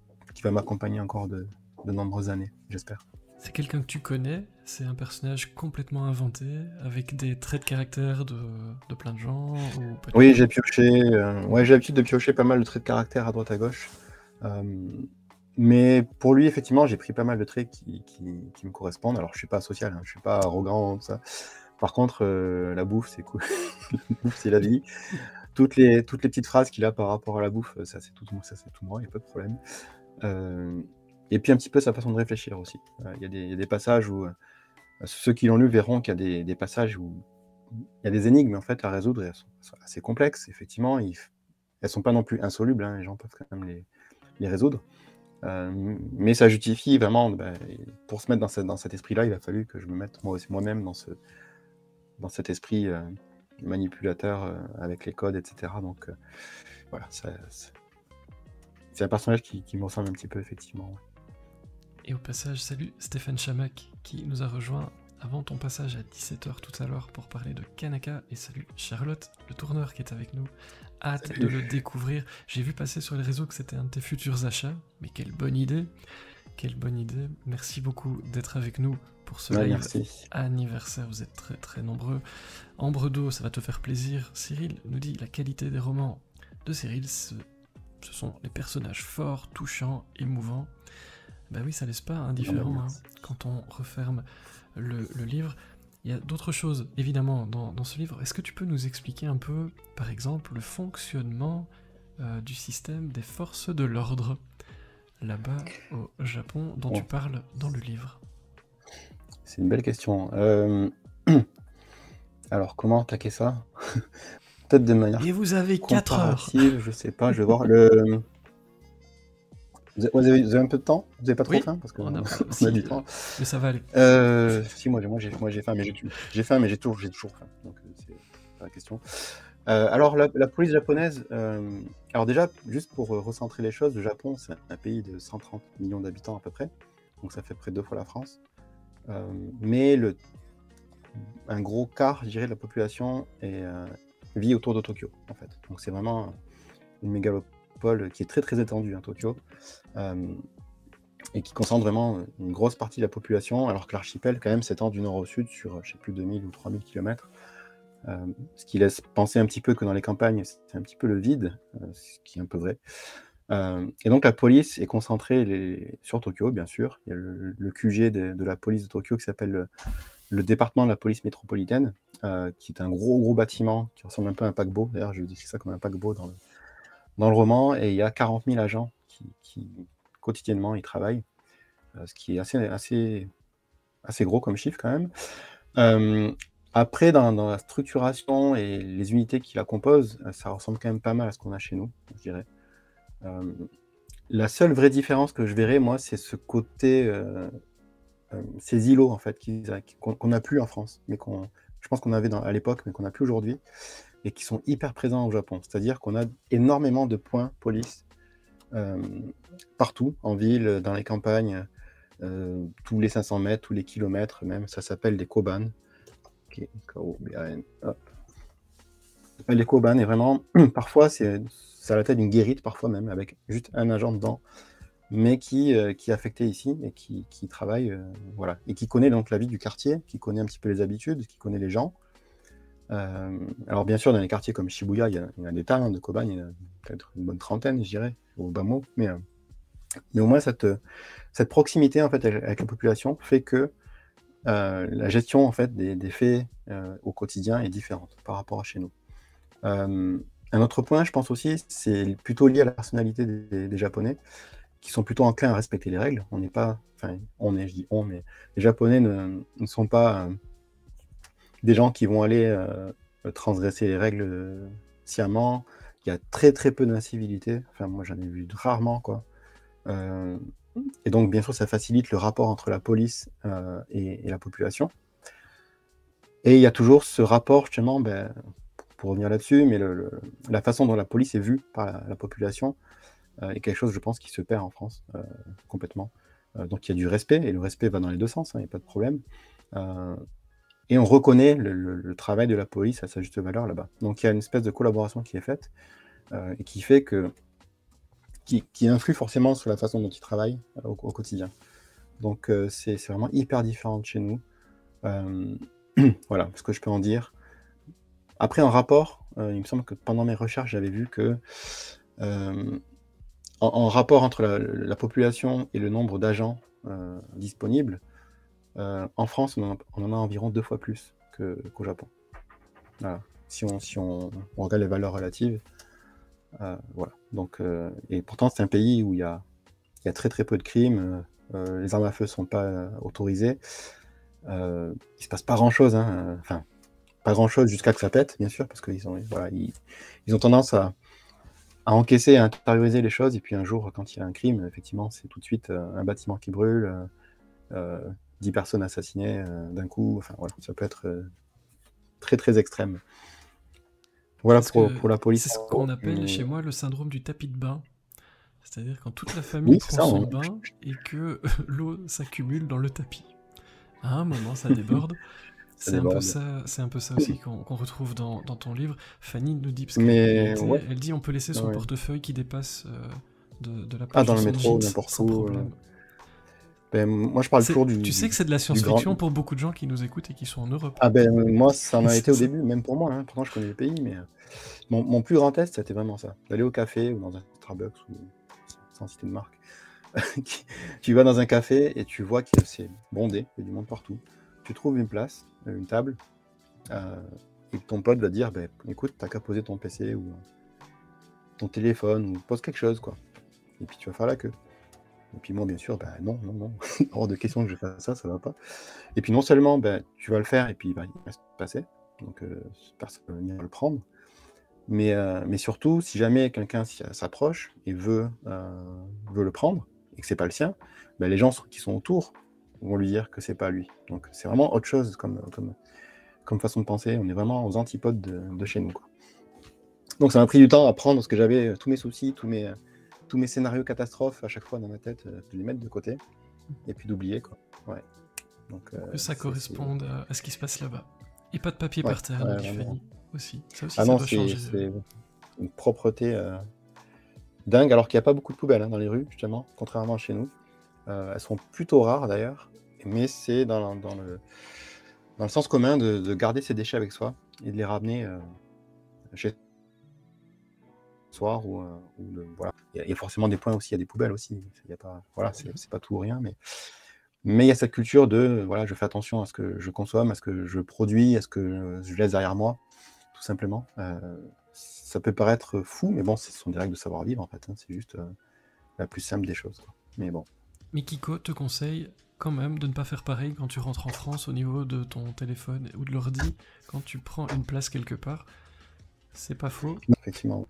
va m'accompagner encore de nombreuses années, j'espère. C'est quelqu'un que tu connais, c'est un personnage complètement inventé, avec des traits de caractère de plein de gens, ou pas du Oui, tout? j'ai pioché, ouais, j'ai l'habitude de piocher pas mal de traits de caractère à droite à gauche. Mais pour lui, effectivement, j'ai pris pas mal de traits qui me correspondent. Alors, je suis pas social, hein, je suis pas arrogant, tout ça. Par contre, la bouffe, c'est cool. La bouffe, c'est la vie. Toutes les petites phrases qu'il a par rapport à la bouffe, ça c'est tout moi, il n'y a pas de problème. Et puis un petit peu sa façon de réfléchir aussi. Il y a des passages où ceux qui l'ont lu verront qu'il y a des passages où il y a des énigmes en fait à résoudre, et elles sont assez complexes, effectivement. Elles sont pas non plus insolubles, hein, les gens peuvent quand même les résoudre. Mais ça justifie vraiment, pour se mettre dans cet esprit-là, il a fallu que je me mette moi-même dans cet esprit manipulateur avec les codes, etc. Donc voilà, c'est un personnage qui me ressemble un petit peu, effectivement. Et au passage, salut Stéphane Chamac qui nous a rejoint avant ton passage à 17h tout à l'heure pour parler de Kanaka, et salut Charlotte, le tourneur qui est avec nous. Hâte Salut. de le découvrir. J'ai vu passer sur les réseaux que c'était un de tes futurs achats, mais quelle bonne idée! Quelle bonne idée. Merci beaucoup d'être avec nous pour ce live Merci. anniversaire. Vous êtes très très nombreux. Ambredo, ça va te faire plaisir. Cyril nous dit la qualité des romans de Cyril, ce sont les personnages forts, touchants, émouvants. Bah oui, ça laisse pas indifférent hein, quand on referme le livre. Il y a d'autres choses, évidemment, dans ce livre. Est-ce que tu peux nous expliquer un peu, par exemple, le fonctionnement du système des forces de l'ordre là-bas au Japon, dont tu parles dans le livre? C'est une belle question. Alors, comment attaquer ça? Peut-être de manière Et vous avez 4 heures. Je sais pas, je vais voir le... Vous avez un peu de temps? Vous avez pas trop Oui, faim? Parce qu'on on a, a du temps. Mais ça va aller. Si, moi j'ai faim, mais j'ai faim, mais j'ai toujours faim. Donc c'est pas la question. Alors la police japonaise, alors déjà, juste pour recentrer les choses, le Japon c'est un pays de 130 millions d'habitants à peu près, donc ça fait près de 2 fois la France. Mais un gros quart, je dirais, de la population vit autour de Tokyo, en fait. Donc c'est vraiment une mégalopole qui est très très étendue, hein, Tokyo, et qui concentre vraiment une grosse partie de la population, alors que l'archipel, quand même, s'étend du nord au sud sur, je sais plus, 2000 ou 3000 km. Ce qui laisse penser un petit peu que dans les campagnes, c'est un petit peu le vide, ce qui est un peu vrai. Et donc la police est concentrée sur Tokyo, bien sûr. Il y a le QG de la police de Tokyo qui s'appelle le département de la police métropolitaine, qui est un gros bâtiment qui ressemble un peu à un paquebot. D'ailleurs, je décris ça comme un paquebot dans le roman. Et il y a 40 000 agents qui quotidiennement y travaillent, ce qui est assez gros comme chiffre quand même. Après, dans la structuration et les unités qui la composent, ça ressemble quand même pas mal à ce qu'on a chez nous, je dirais. La seule vraie différence que je verrais, moi, c'est ce côté ces îlots en fait qu'on n'a plus en France, mais je pense qu'on avait à l'époque, mais qu'on n'a plus aujourd'hui, et qui sont hyper présents au Japon. C'est-à-dire qu'on a énormément de points police partout, en ville, dans les campagnes, tous les 500 mètres, tous les kilomètres même. Ça s'appelle des koban. Okay. K-O-B-A-N. Hop. Les koban, et vraiment, parfois, c'est à la tête d'une guérite, parfois même, avec juste un agent dedans, mais qui est affecté ici et qui travaille, voilà, et qui connaît donc la vie du quartier, qui connaît un petit peu les habitudes, qui connaît les gens. Alors bien sûr, dans les quartiers comme Shibuya, il y en a des tas de koban, il y en a peut-être une bonne trentaine, je dirais, au bas mot, mais au moins cette proximité en fait avec la population fait que la gestion en fait des faits au quotidien est différente par rapport à chez nous. Un autre point, je pense aussi, c'est plutôt lié à la personnalité des Japonais, qui sont plutôt enclins à respecter les règles. On n'est pas, enfin, je dis on, mais les Japonais ne sont pas des gens qui vont aller transgresser les règles sciemment. Il y a très très peu d'incivilité. Enfin, moi, j'en ai vu rarement, quoi. Et donc, bien sûr, ça facilite le rapport entre la police et la population. Et il y a toujours ce rapport, justement, pour revenir là-dessus, mais la façon dont la police est vue par la population est quelque chose, je pense, qui se perd en France complètement. Donc, il y a du respect, et le respect va dans les deux sens, il n'y a pas de problème. Et on reconnaît le travail de la police à sa juste valeur là-bas. Donc, il y a une espèce de collaboration qui est faite et qui fait qui influe forcément sur la façon dont ils travaillent au quotidien. Donc, c'est vraiment hyper différent de chez nous. Voilà ce que je peux en dire. Après, en rapport, il me semble que pendant mes recherches, j'avais vu que en rapport entre la population et le nombre d'agents disponibles, en France, on en a environ 2 fois plus qu'au Japon. Voilà. Si on regarde les valeurs relatives, voilà. Donc, et pourtant, c'est un pays où il y a très très peu de crimes, les armes à feu ne sont pas autorisées, il ne se passe pas grand-chose, hein, enfin, pas grand-chose jusqu'à que ça pète, bien sûr, parce qu'ils ont tendance à encaisser, à intérioriser les choses, et puis un jour, quand il y a un crime, effectivement, c'est tout de suite un bâtiment qui brûle, 10 personnes assassinées d'un coup, enfin voilà, ça peut être très très extrême. Voilà pour la police. C'est ce qu'on appelle chez moi le syndrome du tapis de bain. C'est-à-dire quand toute la famille prend son bain et que l'eau s'accumule dans le tapis. À un moment, ça déborde. C'est un peu ça aussi qu'on retrouve dans ton livre. Fanny nous dit, parce elle dit on peut laisser son portefeuille qui dépasse de la poche dans de le son métro, jeans n'importe sans problème. Moi, je parle toujours du... Tu sais que c'est de la science-fiction pour beaucoup de gens qui nous écoutent et qui sont en Europe. Ah moi, ça en a été au début, même pour moi. Hein. Pourtant, je connais le pays, mais mon plus grand test, c'était vraiment ça. D'aller au café ou dans un Starbucks, ou sans citer de marque. Tu vas dans un café et tu vois que c'est bondé, il y a du monde partout. Tu trouves une place, une table, et ton pote va dire, écoute, t'as qu'à poser ton PC ou ton téléphone, ou pose quelque chose, quoi. Et puis tu vas faire la queue. Et puis moi, bien sûr, non, hors de question que je fasse ça va pas. Et puis non seulement, tu vas le faire, et puis il va se passer, donc personne ne va venir le prendre, mais surtout, si jamais quelqu'un s'approche et veut le prendre, et que c'est pas le sien, les gens qui sont autour vont lui dire que c'est pas lui. Donc c'est vraiment autre chose comme façon de penser. On est vraiment aux antipodes de chez nous, quoi. Donc ça m'a pris du temps à prendre, parce que j'avais tous mes soucis, tous mes scénarios catastrophes à chaque fois dans ma tête, de les mettre de côté, et puis d'oublier, quoi. Ouais. Donc, que ça corresponde à ce qui se passe là-bas. Et pas de papier par terre, dit Fanny, aussi. Ça aussi, ça doit changer. C'est une propreté dingue, alors qu'il n'y a pas beaucoup de poubelles dans les rues, justement, contrairement à chez nous. Elles sont plutôt rares, d'ailleurs, mais c'est dans le sens commun de garder ses déchets avec soi et de les ramener chez soir ou voilà. Il y a forcément des points aussi, il y a des poubelles aussi. Il y a pas, voilà, c'est pas tout ou rien, mais il y a cette culture de voilà, je fais attention à ce que je consomme, à ce que je produis, à ce que je laisse derrière moi, tout simplement. Ça peut paraître fou, mais bon, ce sont des règles de savoir-vivre en fait. Hein, c'est juste la plus simple des choses, quoi. Mais bon. Mikiko te conseille quand même de ne pas faire pareil quand tu rentres en France au niveau de ton téléphone ou de l'ordi, quand tu prends une place quelque part. C'est pas faux. Effectivement.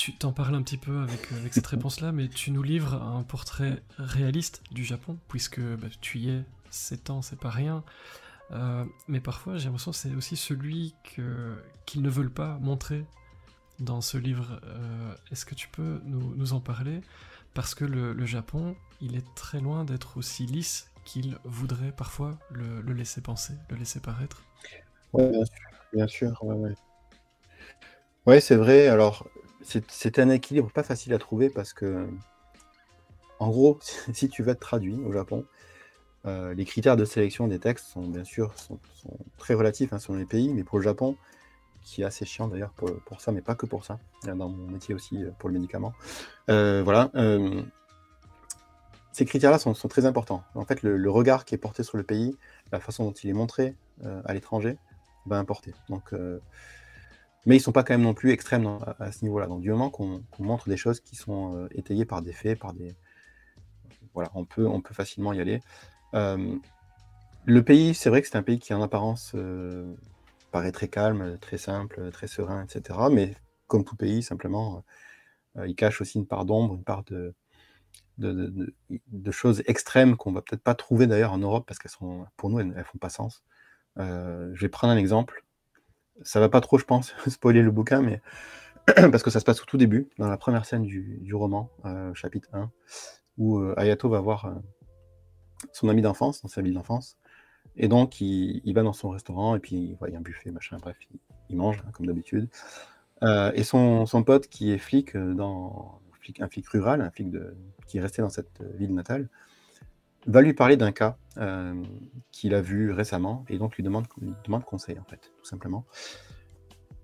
tu t'en parles un petit peu avec cette réponse-là, mais tu nous livres un portrait réaliste du Japon, puisque tu y es 7 ans, c'est pas rien. Mais parfois, j'ai l'impression que c'est aussi celui qu'ils ne veulent pas montrer dans ce livre. Est-ce que tu peux nous en parler? Parce que le Japon, il est très loin d'être aussi lisse qu'il voudrait parfois le laisser penser, le laisser paraître. Ouais, bien sûr, ouais, ouais. Ouais, c'est vrai. Alors, c'est un équilibre pas facile à trouver parce que, en gros, si tu veux être traduit au Japon, les critères de sélection des textes sont bien sûr sont très relatifs, hein, selon les pays, mais pour le Japon, qui est assez chiant d'ailleurs pour ça, mais pas que pour ça, dans mon métier aussi, pour le médicament. Voilà, ces critères-là sont très importants. En fait, le regard qui est porté sur le pays, la façon dont il est montré à l'étranger, va importer. Donc, mais ils sont pas quand même non plus extrêmes à ce niveau-là. Donc, du moment qu'on montre des choses qui sont étayées par des faits, voilà, on peut facilement y aller. Le pays, c'est vrai que c'est un pays qui, en apparence, paraît très calme, très simple, très serein, etc. Mais comme tout pays, simplement, il cache aussi une part d'ombre, une part de choses extrêmes qu'on va peut-être pas trouver d'ailleurs en Europe parce qu'elles sont, pour nous, elles font pas sens. Je vais prendre un exemple. Ça va pas trop, je pense, spoiler le bouquin, mais parce que ça se passe au tout début, dans la première scène du roman, chapitre 1, où Hayato va voir son ami d'enfance, dans sa ville d'enfance, et donc il va dans son restaurant, et puis il y a un buffet, machin, bref, il mange, hein, comme d'habitude. Et son pote qui est flic, un flic rural, un flic qui est resté dans cette ville natale, va lui parler d'un cas qu'il a vu récemment, et donc lui demande conseil, en fait, tout simplement.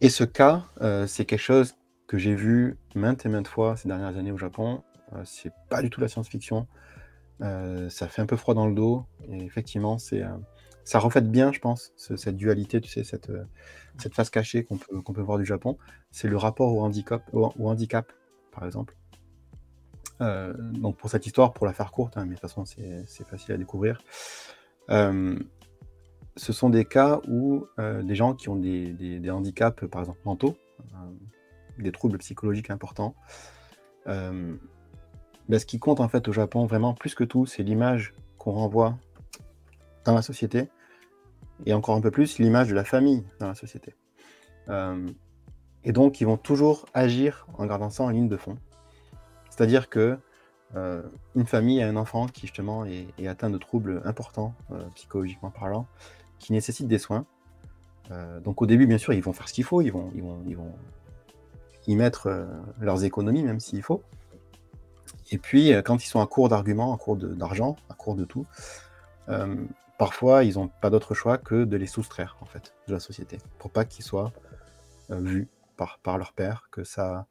Et ce cas, c'est quelque chose que j'ai vu maintes et maintes fois ces dernières années au Japon. C'est pas du tout la science-fiction. Ça fait un peu froid dans le dos. Et effectivement, ça reflète bien, je pense, cette dualité, tu sais, cette face cachée qu'on peut voir du Japon. C'est le rapport au handicap, par exemple. Donc pour cette histoire, pour la faire courte, hein, mais de toute façon c'est facile à découvrir, ce sont des cas où des gens qui ont des handicaps, par exemple mentaux, des troubles psychologiques importants, ce qui compte en fait au Japon vraiment plus que tout, c'est l'image qu'on renvoie dans la société, et encore un peu plus l'image de la famille dans la société. Et donc ils vont toujours agir en gardant ça en ligne de fond. C'est-à-dire que une famille a un enfant qui justement est atteint de troubles importants, psychologiquement parlant, qui nécessitent des soins. Donc au début, bien sûr, ils vont faire ce qu'il faut, ils vont y mettre leurs économies, même s'il faut. Et puis, quand ils sont à court d'arguments, à court d'argent, à court de tout, parfois, ils n'ont pas d'autre choix que de les soustraire, en fait, de la société, pour pas qu'ils soient vus par leur père, que ça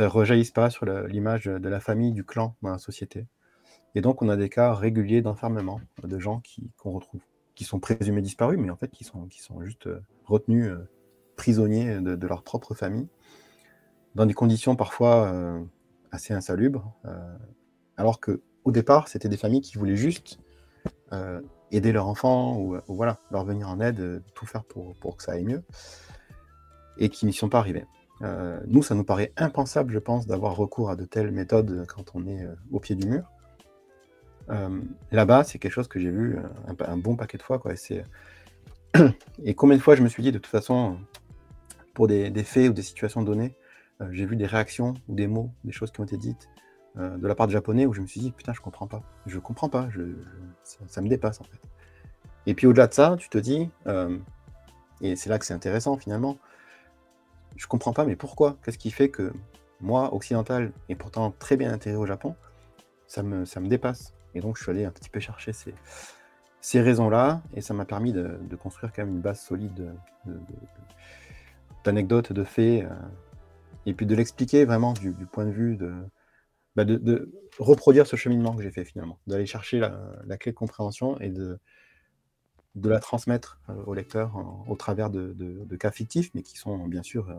rejaillisse pas sur l'image de la famille, du clan dans la société. Et donc, on a des cas réguliers d'enfermement de gens qu'on retrouve, qui sont présumés disparus, mais en fait, qui sont juste retenus prisonniers de leur propre famille, dans des conditions parfois assez insalubres, alors qu'au départ, c'était des familles qui voulaient juste aider leurs enfants, ou voilà, leur venir en aide, tout faire pour que ça aille mieux, et qui n'y sont pas arrivés. Nous, ça nous paraît impensable, je pense, d'avoir recours à de telles méthodes quand on est au pied du mur. Là-bas, c'est quelque chose que j'ai vu un bon paquet de fois, quoi. Et combien de fois je me suis dit, de toute façon, pour des faits ou des situations données, j'ai vu des réactions ou des mots, des choses qui ont été dites de la part de Japonais, où je me suis dit, putain, je comprends pas, ça me dépasse, en fait. Et puis au-delà de ça, tu te dis, et c'est là que c'est intéressant finalement, je comprends pas, mais pourquoi? Qu'est-ce qui fait que moi, occidental, et pourtant très bien intégré au Japon, ça me dépasse? Et donc je suis allé un petit peu chercher ces raisons-là, et ça m'a permis de construire quand même une base solide d'anecdotes, de faits, et puis de l'expliquer vraiment du point de vue de reproduire ce cheminement que j'ai fait finalement, d'aller chercher la clé de compréhension et de la transmettre au lecteur au travers de cas fictifs, mais qui sont bien sûr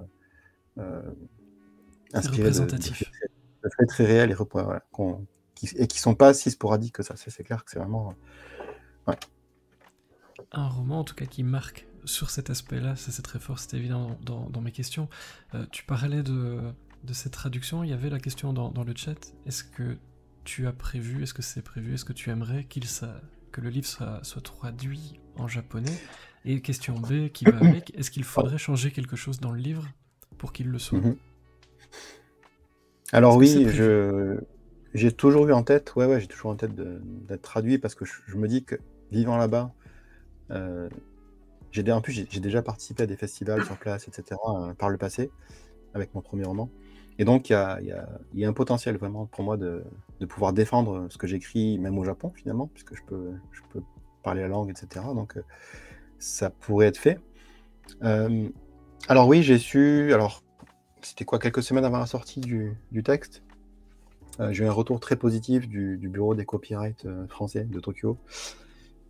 inspirés de faits très réels, voilà, et qui sont pas si sporadiques que ça. C'est clair que c'est vraiment... Ouais. Un roman en tout cas qui marque sur cet aspect-là, ça c'est très fort, c'est évident dans mes questions. Tu parlais de de cette traduction, il y avait la question dans le chat. Est-ce que tu as prévu, est-ce que c'est prévu, est-ce que tu aimerais que le livre soit traduit en japonais? Et question B qui va avec, est-ce qu'il faudrait changer quelque chose dans le livre pour qu'il le soit? Alors Est-ce que c'est oui, prévu? j'ai toujours eu en tête, ouais, j'ai toujours en tête d'être traduit parce que je me dis que vivant là-bas, en plus j'ai déjà participé à des festivals sur place, etc. Par le passé, avec mon premier roman. Et donc il y a un potentiel vraiment pour moi de pouvoir défendre ce que j'écris, même au Japon finalement, puisque je peux parler la langue, etc. Donc ça pourrait être fait. Alors oui, j'ai su, alors c'était quoi, quelques semaines avant la sortie du texte, j'ai eu un retour très positif du bureau des copyrights français de Tokyo,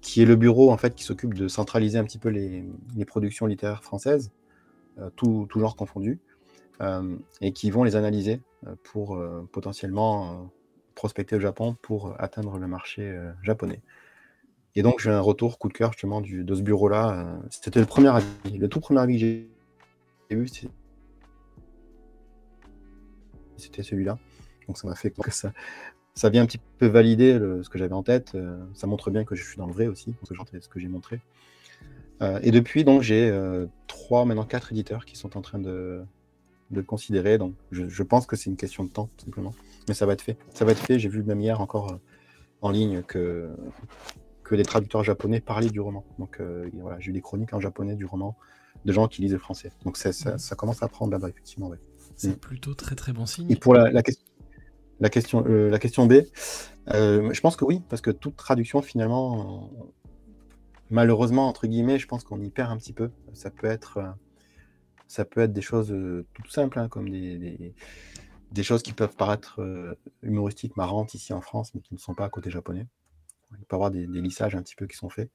qui est le bureau en fait qui s'occupe de centraliser un petit peu les productions littéraires françaises, tout genre confondu, et qui vont les analyser pour potentiellement prospecter au Japon pour atteindre le marché japonais. Et donc j'ai eu un retour coup de cœur justement de ce bureau-là. C'était le premier avis, le tout premier avis que j'ai eu, c'était celui-là. Donc ça m'a fait que ça vient un petit peu valider ce que j'avais en tête. Ça montre bien que je suis dans le vrai aussi, ce que j'ai montré. Et depuis, donc, j'ai maintenant 4 éditeurs qui sont en train de le considérer. Donc, je pense que c'est une question de temps, tout simplement. Mais ça va être fait. Ça va être fait. J'ai vu même hier encore en ligne que les traducteurs japonais parlaient du roman. Donc, voilà, j'ai eu des chroniques en japonais du roman de gens qui lisent le français. Donc, ça commence à prendre là-bas, effectivement. Ouais. C'est plutôt très très bon signe. Et pour la question B, je pense que oui, parce que toute traduction, finalement, malheureusement, entre guillemets, je pense qu'on y perd un petit peu. Ça peut être des choses tout simples, hein, comme des choses qui peuvent paraître humoristiques, marrantes ici en France, mais qui ne sont pas à côté japonais. Il peut y avoir des lissages un petit peu qui sont faits.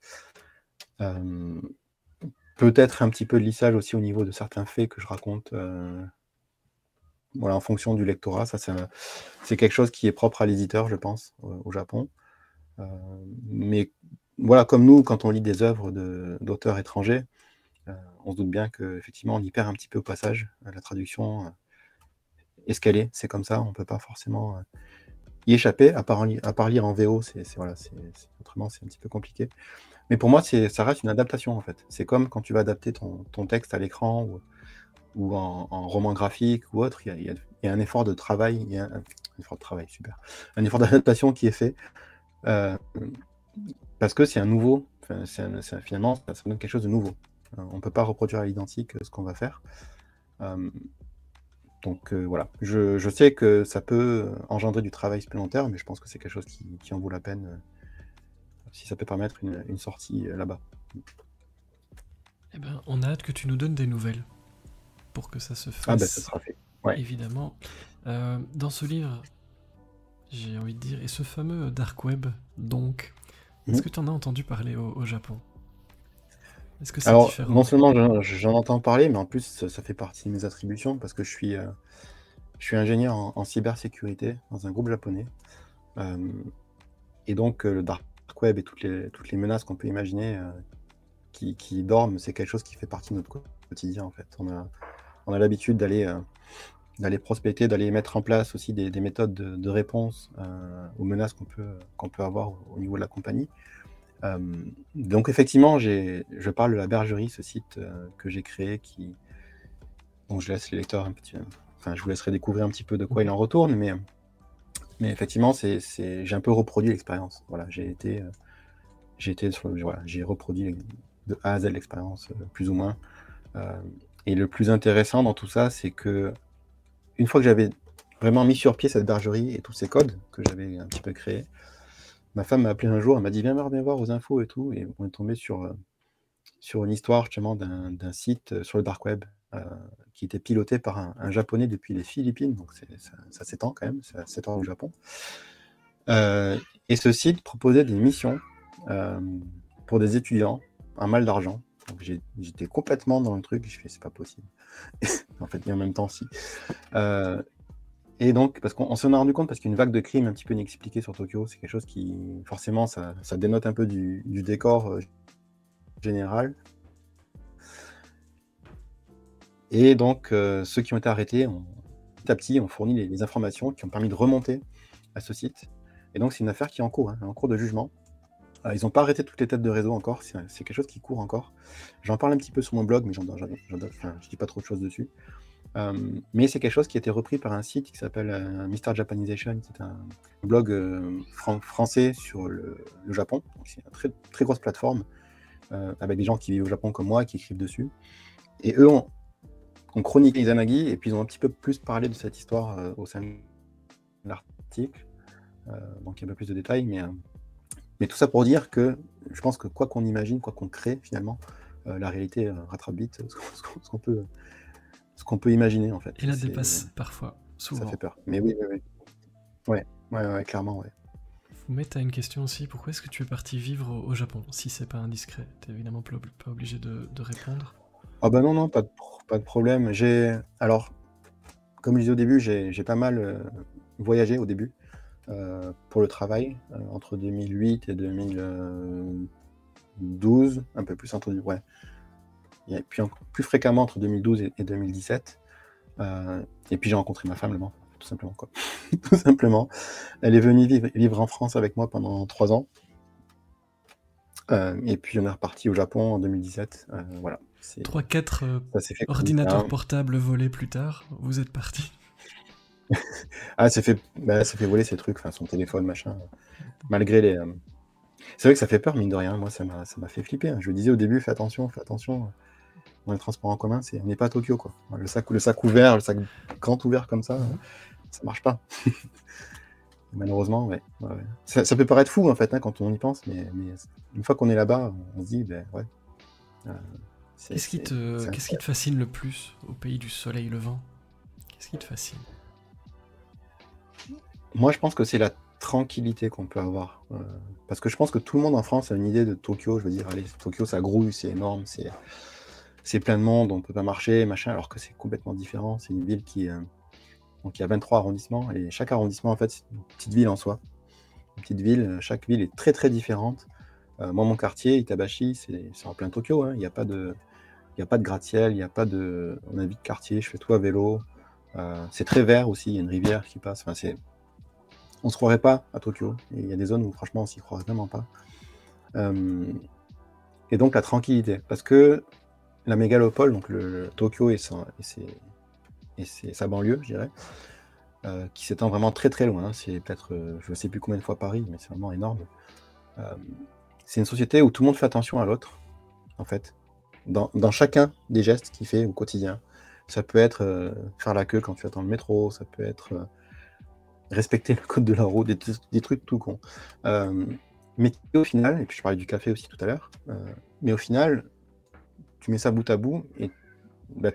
Peut-être un petit peu de lissage aussi au niveau de certains faits que je raconte en fonction du lectorat. Ça, c'est quelque chose qui est propre à l'éditeur, je pense, au Japon. Mais voilà, comme nous, quand on lit des œuvres d'auteurs étrangers, on se doute bien qu'effectivement, on y perd un petit peu au passage. La traduction est ce qu'elle est, c'est comme ça, on ne peut pas forcément y échapper, à part lire en VO, autrement, c'est un petit peu compliqué. Mais pour moi, ça reste une adaptation, en fait. C'est comme quand tu vas adapter ton texte à l'écran ou en roman graphique ou autre, il y a un effort de travail, un effort de travail, super. Un effort d'adaptation qui est fait parce que c'est un nouveau, finalement, ça donne quelque chose de nouveau. On ne peut pas reproduire à l'identique ce qu'on va faire. Donc voilà, je sais que ça peut engendrer du travail supplémentaire, mais je pense que c'est quelque chose qui en vaut la peine si ça peut permettre une sortie là-bas. Eh ben, on a hâte que tu nous donnes des nouvelles pour que ça se fasse. Ah ben, ça sera fait. Ouais. Évidemment. Dans ce livre, j'ai envie de dire, et ce fameux Dark Web, donc, est-ce que tu en as entendu parler au Japon? Est-ce que c'est Alors, différent? non seulement j'en entends parler, mais en plus, ça fait partie de mes attributions parce que je suis ingénieur en cybersécurité dans un groupe japonais. Et donc, le Dark Web et toutes les menaces qu'on peut imaginer qui dorment, c'est quelque chose qui fait partie de notre quotidien, en fait. On a l'habitude d'aller prospecter, d'aller mettre en place aussi des méthodes de réponse aux menaces qu'on peut avoir au niveau de la compagnie. Donc effectivement, je parle de la Bergerie, ce site que j'ai créé, dont je laisse les lecteurs je vous laisserai découvrir un petit peu de quoi il en retourne, mais effectivement, j'ai un peu reproduit l'expérience. Voilà, j'ai reproduit de A à Z l'expérience, plus ou moins. Et le plus intéressant dans tout ça, c'est que une fois que j'avais vraiment mis sur pied cette bergerie et tous ces codes que j'avais un petit peu créés, ma femme m'a appelé un jour, elle m'a dit viens voir aux infos et tout, et on est tombé sur une histoire justement d'un site sur le dark web qui était piloté par un japonais depuis les Philippines, donc ça s'étend quand même, ça s'étend au Japon. Et ce site proposait des missions pour des étudiants, un mal d'argent. Donc j'étais complètement dans le truc, je fais c'est pas possible. En fait, mais en même temps, si. Et donc, parce qu'on s'en a rendu compte, parce qu'il y a une vague de crimes un petit peu inexpliquée sur Tokyo, c'est quelque chose qui, forcément, ça dénote un peu du décor général. Et donc, ceux qui ont été arrêtés ont à petit, on fournit les informations qui ont permis de remonter à ce site. Et donc, c'est une affaire qui est en cours, en cours de jugement. Ils n'ont pas arrêté toutes les têtes de réseau encore, c'est quelque chose qui court encore. J'en parle un petit peu sur mon blog, mais je ne dis pas trop de choses dessus. Mais c'est quelque chose qui a été repris par un site qui s'appelle Mr. Japanization, qui est un blog français sur le Japon. C'est une très, très grosse plateforme avec des gens qui vivent au Japon comme moi, qui écrivent dessus. Et eux ont chroniqué Izanagi, et puis ils ont un petit peu plus parlé de cette histoire au sein de l'article. Donc il y a un peu plus de détails, mais tout ça pour dire que je pense que quoi qu'on imagine, quoi qu'on crée finalement, la réalité rattrape vite ce qu'on peut imaginer en fait. Et la dépasse parfois, souvent. Ça fait peur. Mais oui. Ouais, clairement, ouais. Mais t'as une question aussi, pourquoi est-ce que tu es parti vivre au Japon, si c'est pas indiscret? T'es évidemment pas obligé de répondre. Ah bah non, pas de problème. Alors, comme je disais au début, j'ai pas mal voyagé au début pour le travail, entre 2008 et 2012, un peu plus entre... Ouais. Et puis plus fréquemment entre 2012 et 2017. Et puis j'ai rencontré ma femme là-bas, tout simplement, quoi. Tout simplement. Elle est venue vivre en France avec moi pendant 3 ans. Et puis on est reparti au Japon en 2017. Voilà. 3-4 ordinateurs portables volés plus tard, vous êtes parti. Ah, ça fait voler ces trucs, enfin son téléphone, machin. Malgré les... C'est vrai que ça fait peur, mine de rien. Moi, ça m'a fait flipper. Je le disais au début, fais attention. Dans les transports en commun, on n'est pas à Tokyo, quoi. Le sac ouvert, le sac grand ouvert comme ça, ça marche pas. Malheureusement, ouais. Ça peut paraître fou, en fait, quand on y pense, mais une fois qu'on est là-bas, on se dit, ouais. Qu'est-ce qui te fascine le plus au pays du soleil levant? Qu'est-ce qui te fascine? Moi, je pense que c'est la tranquillité qu'on peut avoir. Parce que je pense que tout le monde en France a une idée de Tokyo. Je veux dire, allez, Tokyo, ça grouille, c'est énorme, c'est plein de monde, on peut pas marcher, machin, alors que c'est complètement différent. C'est une ville donc il y a 23 arrondissements, et chaque arrondissement, en fait, c'est une petite ville en soi. Une petite ville, chaque ville est très très différente. Moi, mon quartier, Itabashi, c'est en plein Tokyo, il n'y a pas de gratte-ciel, il n'y a pas de... On habite quartier, je fais tout à vélo. C'est très vert aussi, il y a une rivière qui passe. Enfin, on se croirait pas à Tokyo. Et il y a des zones où, franchement, on s'y croirait vraiment pas. Et donc, la tranquillité. Parce que la mégalopole, donc le Tokyo et sa banlieue, je dirais, qui s'étend vraiment très très loin. C'est peut-être, je ne sais plus combien de fois Paris, mais c'est vraiment énorme. C'est une société où tout le monde fait attention à l'autre, en fait, dans chacun des gestes qu'il fait au quotidien. Ça peut être faire la queue quand tu attends le métro, ça peut être respecter le code de la route, des trucs tout cons. Mais au final, et puis je parlais du café aussi tout à l'heure, mais au final, tu mets ça bout à bout, et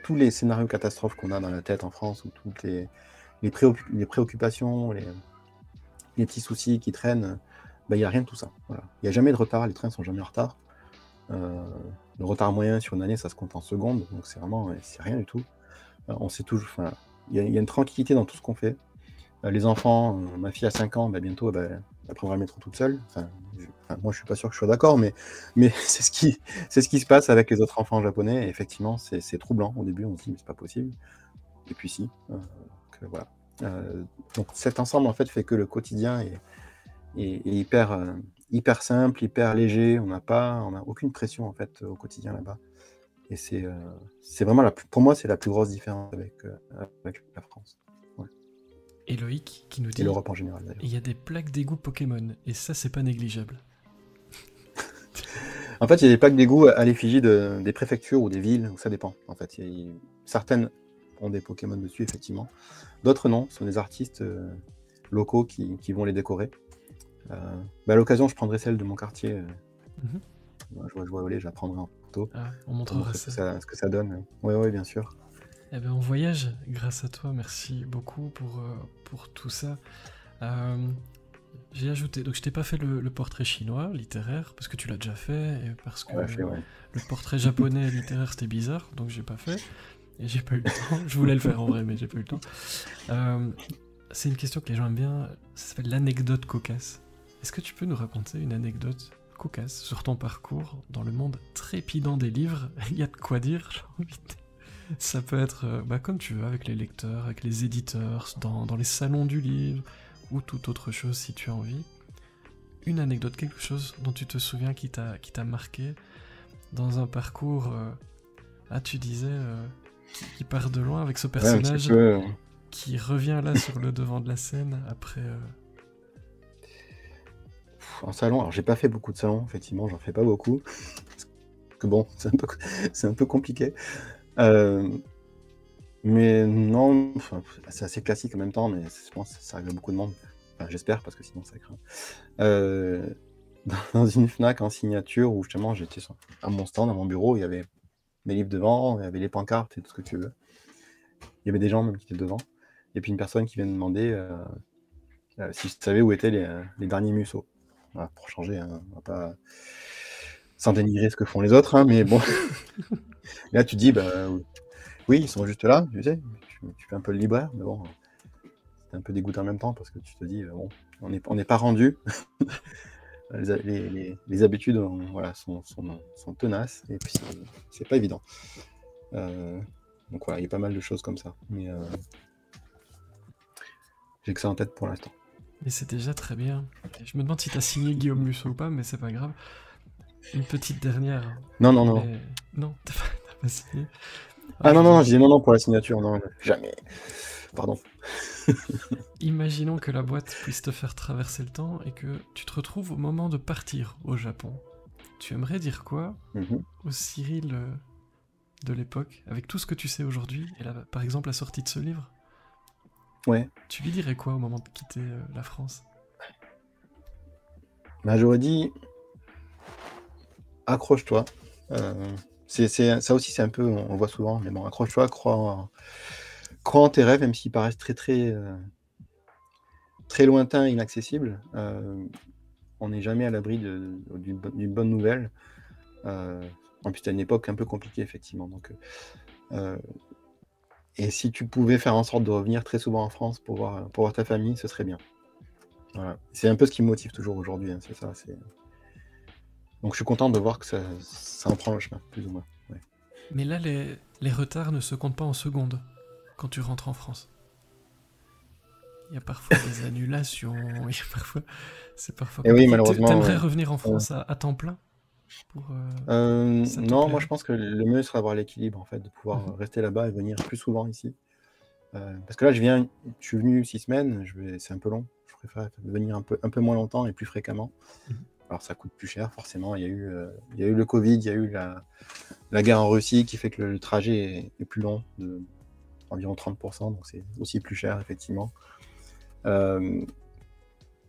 tous les scénarios catastrophes qu'on a dans la tête en France, ou toutes les préoccupations, les petits soucis qui traînent, il n'y a rien de tout ça. Voilà. Il n'y a jamais de retard, les trains sont jamais en retard. Le retard moyen sur une année, ça se compte en secondes, donc c'est rien du tout. On sait toujours, il y a une tranquillité dans tout ce qu'on fait. Les enfants, ma fille a 5 ans, bientôt elle prendra le métro toute seule. Moi je suis pas sûr que je sois d'accord, mais c'est ce qui se passe avec les autres enfants japonais, et effectivement c'est troublant. Au début on se dit mais c'est pas possible, et puis si. Voilà. Donc cet ensemble en fait fait que le quotidien est hyper simple, hyper léger. On n'a aucune pression en fait au quotidien là-bas, et c'est vraiment pour moi c'est la plus grosse différence avec la France. Et Loïc qui nous dit, et l'Europe en général d'ailleurs. Il y a des plaques d'égout Pokémon, et ça c'est pas négligeable. En fait, il y a des plaques d'égout à l'effigie des préfectures ou des villes, où ça dépend. En fait, certaines ont des Pokémon dessus, effectivement. D'autres non, ce sont des artistes locaux qui vont les décorer. À l'occasion, je prendrai celle de mon quartier. Je vois Olé, je la prendrai en photo. On montrera ça. Ce que ça donne. Oui, bien sûr. Eh ben, on voyage grâce à toi, merci beaucoup pour tout ça. J'ai ajouté, donc je t'ai pas fait le portrait chinois littéraire, parce que tu l'as déjà fait, et parce que le portrait japonais littéraire c'était bizarre, donc j'ai pas fait, et j'ai pas eu le temps. Je voulais le faire en vrai, mais j'ai pas eu le temps. C'est une question que les gens aiment bien, ça s'appelle l'anecdote cocasse. Est-ce que tu peux nous raconter une anecdote cocasse sur ton parcours dans le monde trépidant des livres? Il y a de quoi dire, j'ai envie de... Ça peut être comme tu veux, avec les lecteurs, avec les éditeurs, dans les salons du livre, ou toute autre chose si tu as envie. Une anecdote, quelque chose dont tu te souviens qui t'a marqué dans un parcours, tu disais, qui part de loin avec ce Ouais, un petit personnage peu. qui revient là sur le devant de la scène après... En salon, alors j'ai pas fait beaucoup de salons, effectivement, j'en fais pas beaucoup. Parce que bon, c'est un peu compliqué. Mais non, enfin, c'est assez classique en même temps, mais je pense que ça arrive à beaucoup de monde. Enfin, j'espère, parce que sinon ça craint. Euh, dans une Fnac en signature où justement j'étais à mon stand, à mon bureau, il y avait mes livres devant, il y avait les pancartes et tout ce que tu veux. Il y avait des gens même qui étaient devant. Et puis une personne qui vient de demander si je savais où étaient les derniers Musso. Voilà, pour changer, hein, on va pas sans dénigrer ce que font les autres, hein, mais bon. Et là tu dis, bah oui, ils sont juste là, tu sais, tu fais un peu le libraire, mais bon, c'est un peu dégoûtant en même temps parce que tu te dis, bon, on n'est pas rendu. Les habitudes voilà, sont tenaces et puis c'est pas évident. Donc voilà, il y a pas mal de choses comme ça. Mais j'ai que ça en tête pour l'instant. Mais c'est déjà très bien. Et je me demande si t'as signé Guillaume Musso ou pas, mais c'est pas grave. Une petite dernière. Non, non, non. Mais... Non, t'as pas signé. Ah non, je non, dis- je dis non, non pour la signature, non, jamais. Pardon. Imaginons que la boîte puisse te faire traverser le temps et que tu te retrouves au moment de partir au Japon. Tu aimerais dire quoi au Cyril de l'époque, avec tout ce que tu sais aujourd'hui, et là, par exemple la sortie de ce livre? Ouais. Tu lui dirais quoi au moment de quitter la France? Bah, j'aurais dit accroche-toi. Ça aussi, c'est un peu, on le voit souvent, mais bon, accroche-toi, crois en tes rêves, même s'ils paraissent très, très, très lointains et inaccessibles. On n'est jamais à l'abri d'une bonne nouvelle. En plus, c'était une époque un peu compliquée, effectivement. Donc, et si tu pouvais faire en sorte de revenir très souvent en France pour voir ta famille, ce serait bien. Voilà. C'est un peu ce qui me motive toujours aujourd'hui, hein, c'est ça. Donc je suis content de voir que ça en prend le chemin, plus ou moins. Ouais. Mais là, les retards ne se comptent pas en secondes quand tu rentres en France. Il y a parfois des annulations, c'est parfois Et oui, compliqué. malheureusement. T'aimerais revenir en France à temps plein pour, ça te non, moi je plairait? pense que le mieux serait d'avoir l'équilibre, en fait, de pouvoir rester là-bas et venir plus souvent ici. Parce que là, je suis venu 6 semaines, c'est un peu long. Je préfère venir un peu moins longtemps et plus fréquemment. Alors ça coûte plus cher, forcément. Il y a eu le Covid, il y a eu la guerre en Russie qui fait que le trajet est plus long, environ 30%, donc c'est aussi plus cher, effectivement.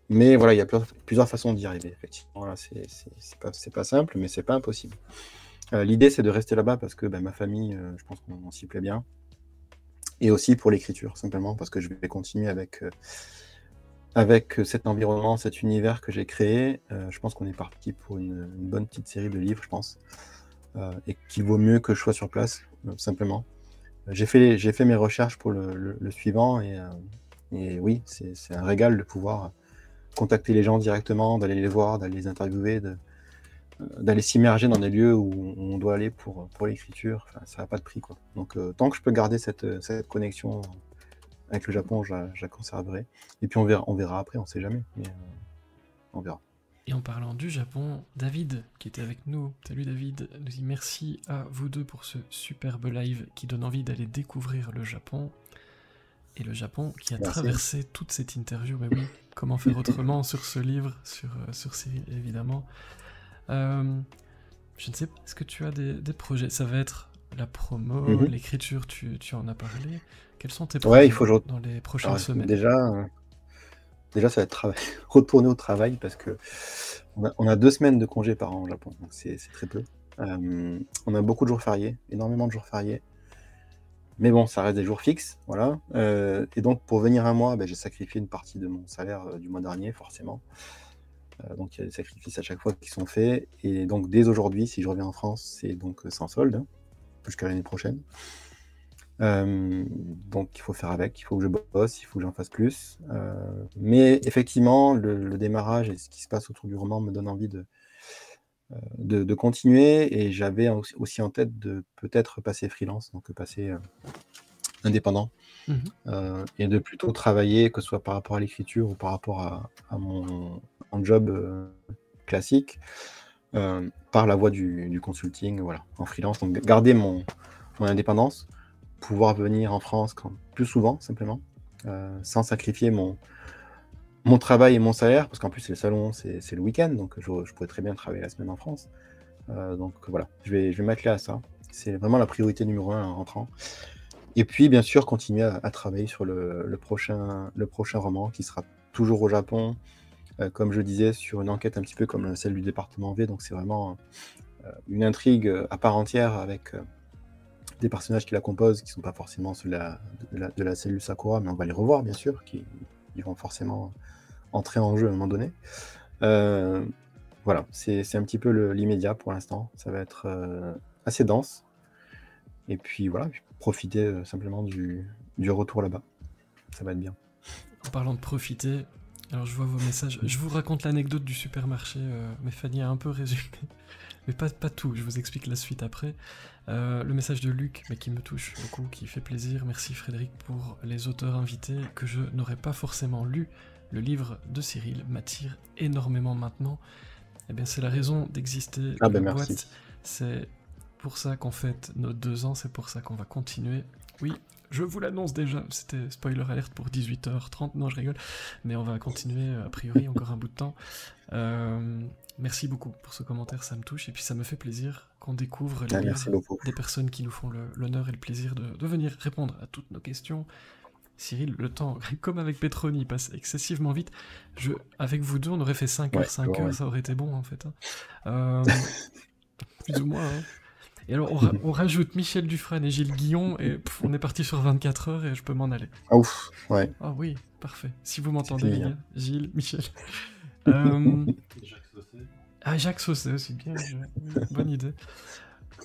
Mais voilà, il y a plusieurs façons d'y arriver, effectivement. Là, c'est pas simple, mais c'est pas impossible. L'idée, c'est de rester là-bas parce que ma famille, je pense qu'on s'y plaît bien. Et aussi pour l'écriture, simplement, parce que je vais continuer avec cet environnement, cet univers que j'ai créé. Je pense qu'on est parti pour une bonne petite série de livres, je pense. Et qu'il vaut mieux que je sois sur place, simplement. J'ai fait mes recherches pour le suivant, et oui, c'est un régal de pouvoir contacter les gens directement, d'aller les voir, d'aller les interviewer, d'aller s'immerger dans des lieux où on doit aller pour l'écriture. Enfin, ça n'a pas de prix, quoi. Donc tant que je peux garder cette connexion avec le Japon, je la conserverai. Et puis on verra après, on sait jamais, mais on verra. Et en parlant du Japon, David, qui était avec nous, salut David, nous dit merci à vous deux pour ce superbe live qui donne envie d'aller découvrir le Japon. Et le Japon qui a traversé toute cette interview, mais oui, comment faire autrement sur ce livre, sur Cyril évidemment. Je ne sais pas, est-ce que tu as des projets? Ça va être la promo, l'écriture, tu en as parlé. Quels sont tes projets dans les prochaines semaines? Déjà, ça va être retourner au travail parce que on a 2 semaines de congés par an au Japon, donc c'est très peu. On a beaucoup de jours fériés, énormément de jours fériés. Mais bon, ça reste des jours fixes, voilà. Et donc, pour venir un mois, j'ai sacrifié une partie de mon salaire du mois dernier, forcément. Donc, il y a des sacrifices à chaque fois qui sont faits. Et donc, dès aujourd'hui, si je reviens en France, c'est donc sans solde, hein, jusqu'à l'année prochaine. Donc, il faut faire avec, il faut que je bosse, il faut que j'en fasse plus. Mais effectivement, le démarrage et ce qui se passe autour du roman me donne envie de continuer, et j'avais aussi en tête de peut-être passer freelance, donc passer indépendant, et de plutôt travailler, que ce soit par rapport à l'écriture ou par rapport à mon job classique, par la voie du consulting, voilà, en freelance. Donc garder mon indépendance, pouvoir venir en France plus souvent, simplement, sans sacrifier mon travail et mon salaire, parce qu'en plus le salon c'est le week-end, donc je pourrais très bien travailler la semaine en France. Donc voilà, je vais m'atteler à ça. C'est vraiment la priorité numéro 1 en rentrant. Et puis bien sûr continuer à travailler sur le prochain roman, qui sera toujours au Japon, comme je disais, sur une enquête un petit peu comme celle du département V. Donc c'est vraiment une intrigue à part entière, avec des personnages qui la composent, qui ne sont pas forcément ceux de la cellule Sakura, mais on va les revoir bien sûr, ils vont forcément entrer en jeu à un moment donné. Voilà, c'est un petit peu l'immédiat pour l'instant. Ça va être assez dense. Et puis voilà, profiter simplement du retour là-bas. Ça va être bien. En parlant de profiter, alors je vois vos messages. Je vous raconte l'anecdote du supermarché, mais Fanny a un peu résumé. Mais pas tout, je vous explique la suite après. Le message de Luc, mais qui me touche beaucoup, qui fait plaisir. Merci Frédéric pour les auteurs invités que je n'aurais pas forcément lu. Le livre de Cyril m'attire énormément maintenant. Eh bien, c'est la raison d'exister de la boîte. C'est pour ça qu'on fête nos 2 ans, c'est pour ça qu'on va continuer. Oui, je vous l'annonce déjà, c'était spoiler alert pour 18h30, non je rigole, mais on va continuer a priori encore un bout de temps. Merci beaucoup pour ce commentaire, ça me touche, et puis ça me fait plaisir qu'on découvre les livres des personnes qui nous font l'honneur et le plaisir de venir répondre à toutes nos questions. Cyril, le temps, comme avec Petroni, passe excessivement vite. Avec vous deux, on aurait fait 5 heures, ça aurait été bon en fait. Plus ou moins. Hein. Et alors, on rajoute Michel Dufresne et Gilles Guillon, et on est parti sur 24 heures et je peux m'en aller. Ah ouf, ouais. Ah oui, parfait. Si vous m'entendez, les gars, Gilles, Michel. Jacques Sausset. Ah, Jacques Sausset aussi, bien, bonne idée.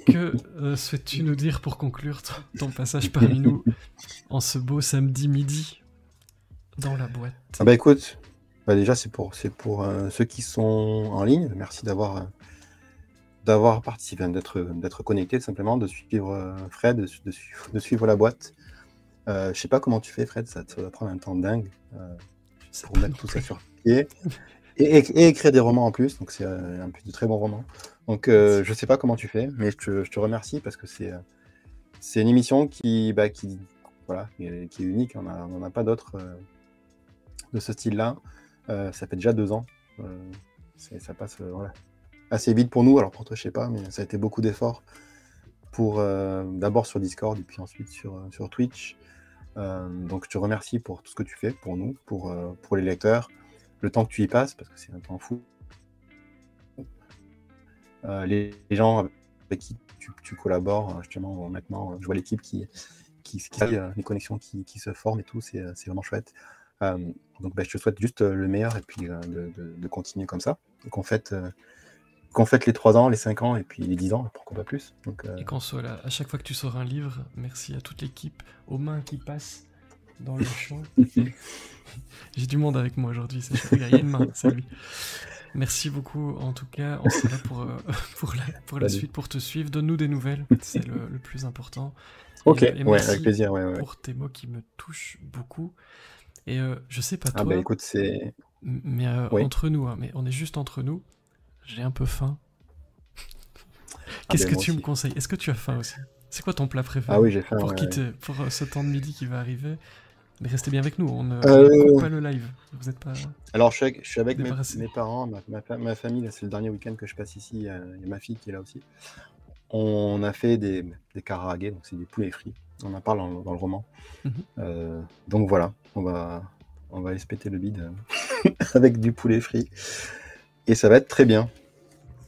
Que souhaites-tu nous dire pour conclure ton passage parmi nous en ce beau samedi midi dans la boîte? Ah bah écoute, déjà c'est pour ceux qui sont en ligne. Merci d'avoir participé, d'être connecté, simplement, de suivre Fred, de suivre la boîte. Je sais pas comment tu fais, Fred, ça va prendre un temps dingue pour mettre tout ça sur pied. Et écrire des romans en plus, donc c'est un plus de très bons romans. Donc je sais pas comment tu fais, mais je te remercie, parce que c'est une émission qui est unique. On n'en a pas d'autres de ce style-là. Ça fait déjà 2 ans. Ça passe assez vite pour nous. Alors pour toi, je sais pas, mais ça a été beaucoup d'efforts pour d'abord sur Discord et puis ensuite sur Twitch. Donc je te remercie pour tout ce que tu fais pour nous, pour les lecteurs, le temps que tu y passes, parce que c'est un temps fou. Les gens avec qui tu collabores, justement, maintenant, je vois l'équipe qui les connexions qui se forment et tout, c'est vraiment chouette. Donc je te souhaite juste le meilleur, et puis de continuer comme ça. Qu'on fête les 3 ans, les 5 ans, et puis les 10 ans, pourquoi pas plus. Donc, Et qu'on soit là, à chaque fois que tu sors un livre, merci à toute l'équipe, aux mains qui passent dans le champ. J'ai du monde avec moi aujourd'hui, il y a une main, c'est lui. Merci beaucoup, en tout cas, on sera là pour la suite, pour te suivre. Donne-nous des nouvelles, c'est le plus important. Ok, et merci avec plaisir. pour tes mots qui me touchent beaucoup. Et je sais pas toi, bah écoute, c'est... mais entre nous, mais on est juste entre nous, j'ai un peu faim. Qu'est-ce que tu me conseilles? Est-ce que tu as faim aussi? C'est quoi ton plat préféré? Ah oui, j'ai faim. Pour quitter, pour ce temps de midi qui va arriver. Mais restez bien avec nous, on ne coupe pas le live. Vous êtes pas... Alors je suis avec mes parents, ma famille, là, c'est le dernier week-end que je passe ici, il y a ma fille qui est là aussi. On a fait des karaage, donc c'est des poulets frits. On en parle dans le roman. Donc voilà, on va aller se péter le bide avec du poulet frit. Et ça va être très bien.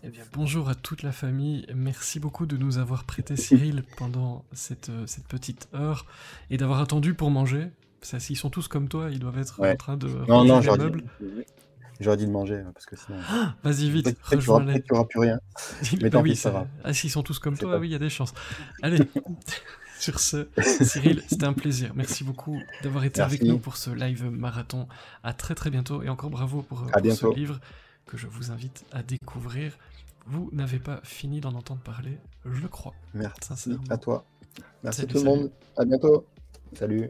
Eh bien, bonjour à toute la famille. Merci beaucoup de nous avoir prêté Cyril pendant cette petite heure et d'avoir attendu pour manger. S'ils sont tous comme toi, ils doivent être en train de ranger les meubles. J'aurais dit de manger, parce que sinon... Vas-y vite, rejoins-les. Tu n'auras plus rien. Mais tant pis, ça va. Ah, s'ils sont tous comme toi, oui, il y a des chances. Allez, sur ce, Cyril, c'était un plaisir. Merci beaucoup d'avoir été avec nous pour ce live marathon. À très très bientôt, et encore bravo pour ce livre. que je vous invite à découvrir. Vous n'avez pas fini d'en entendre parler, je le crois. Merci Sincèrement. à toi. Merci Salut, tout le salut. monde. À bientôt. Salut.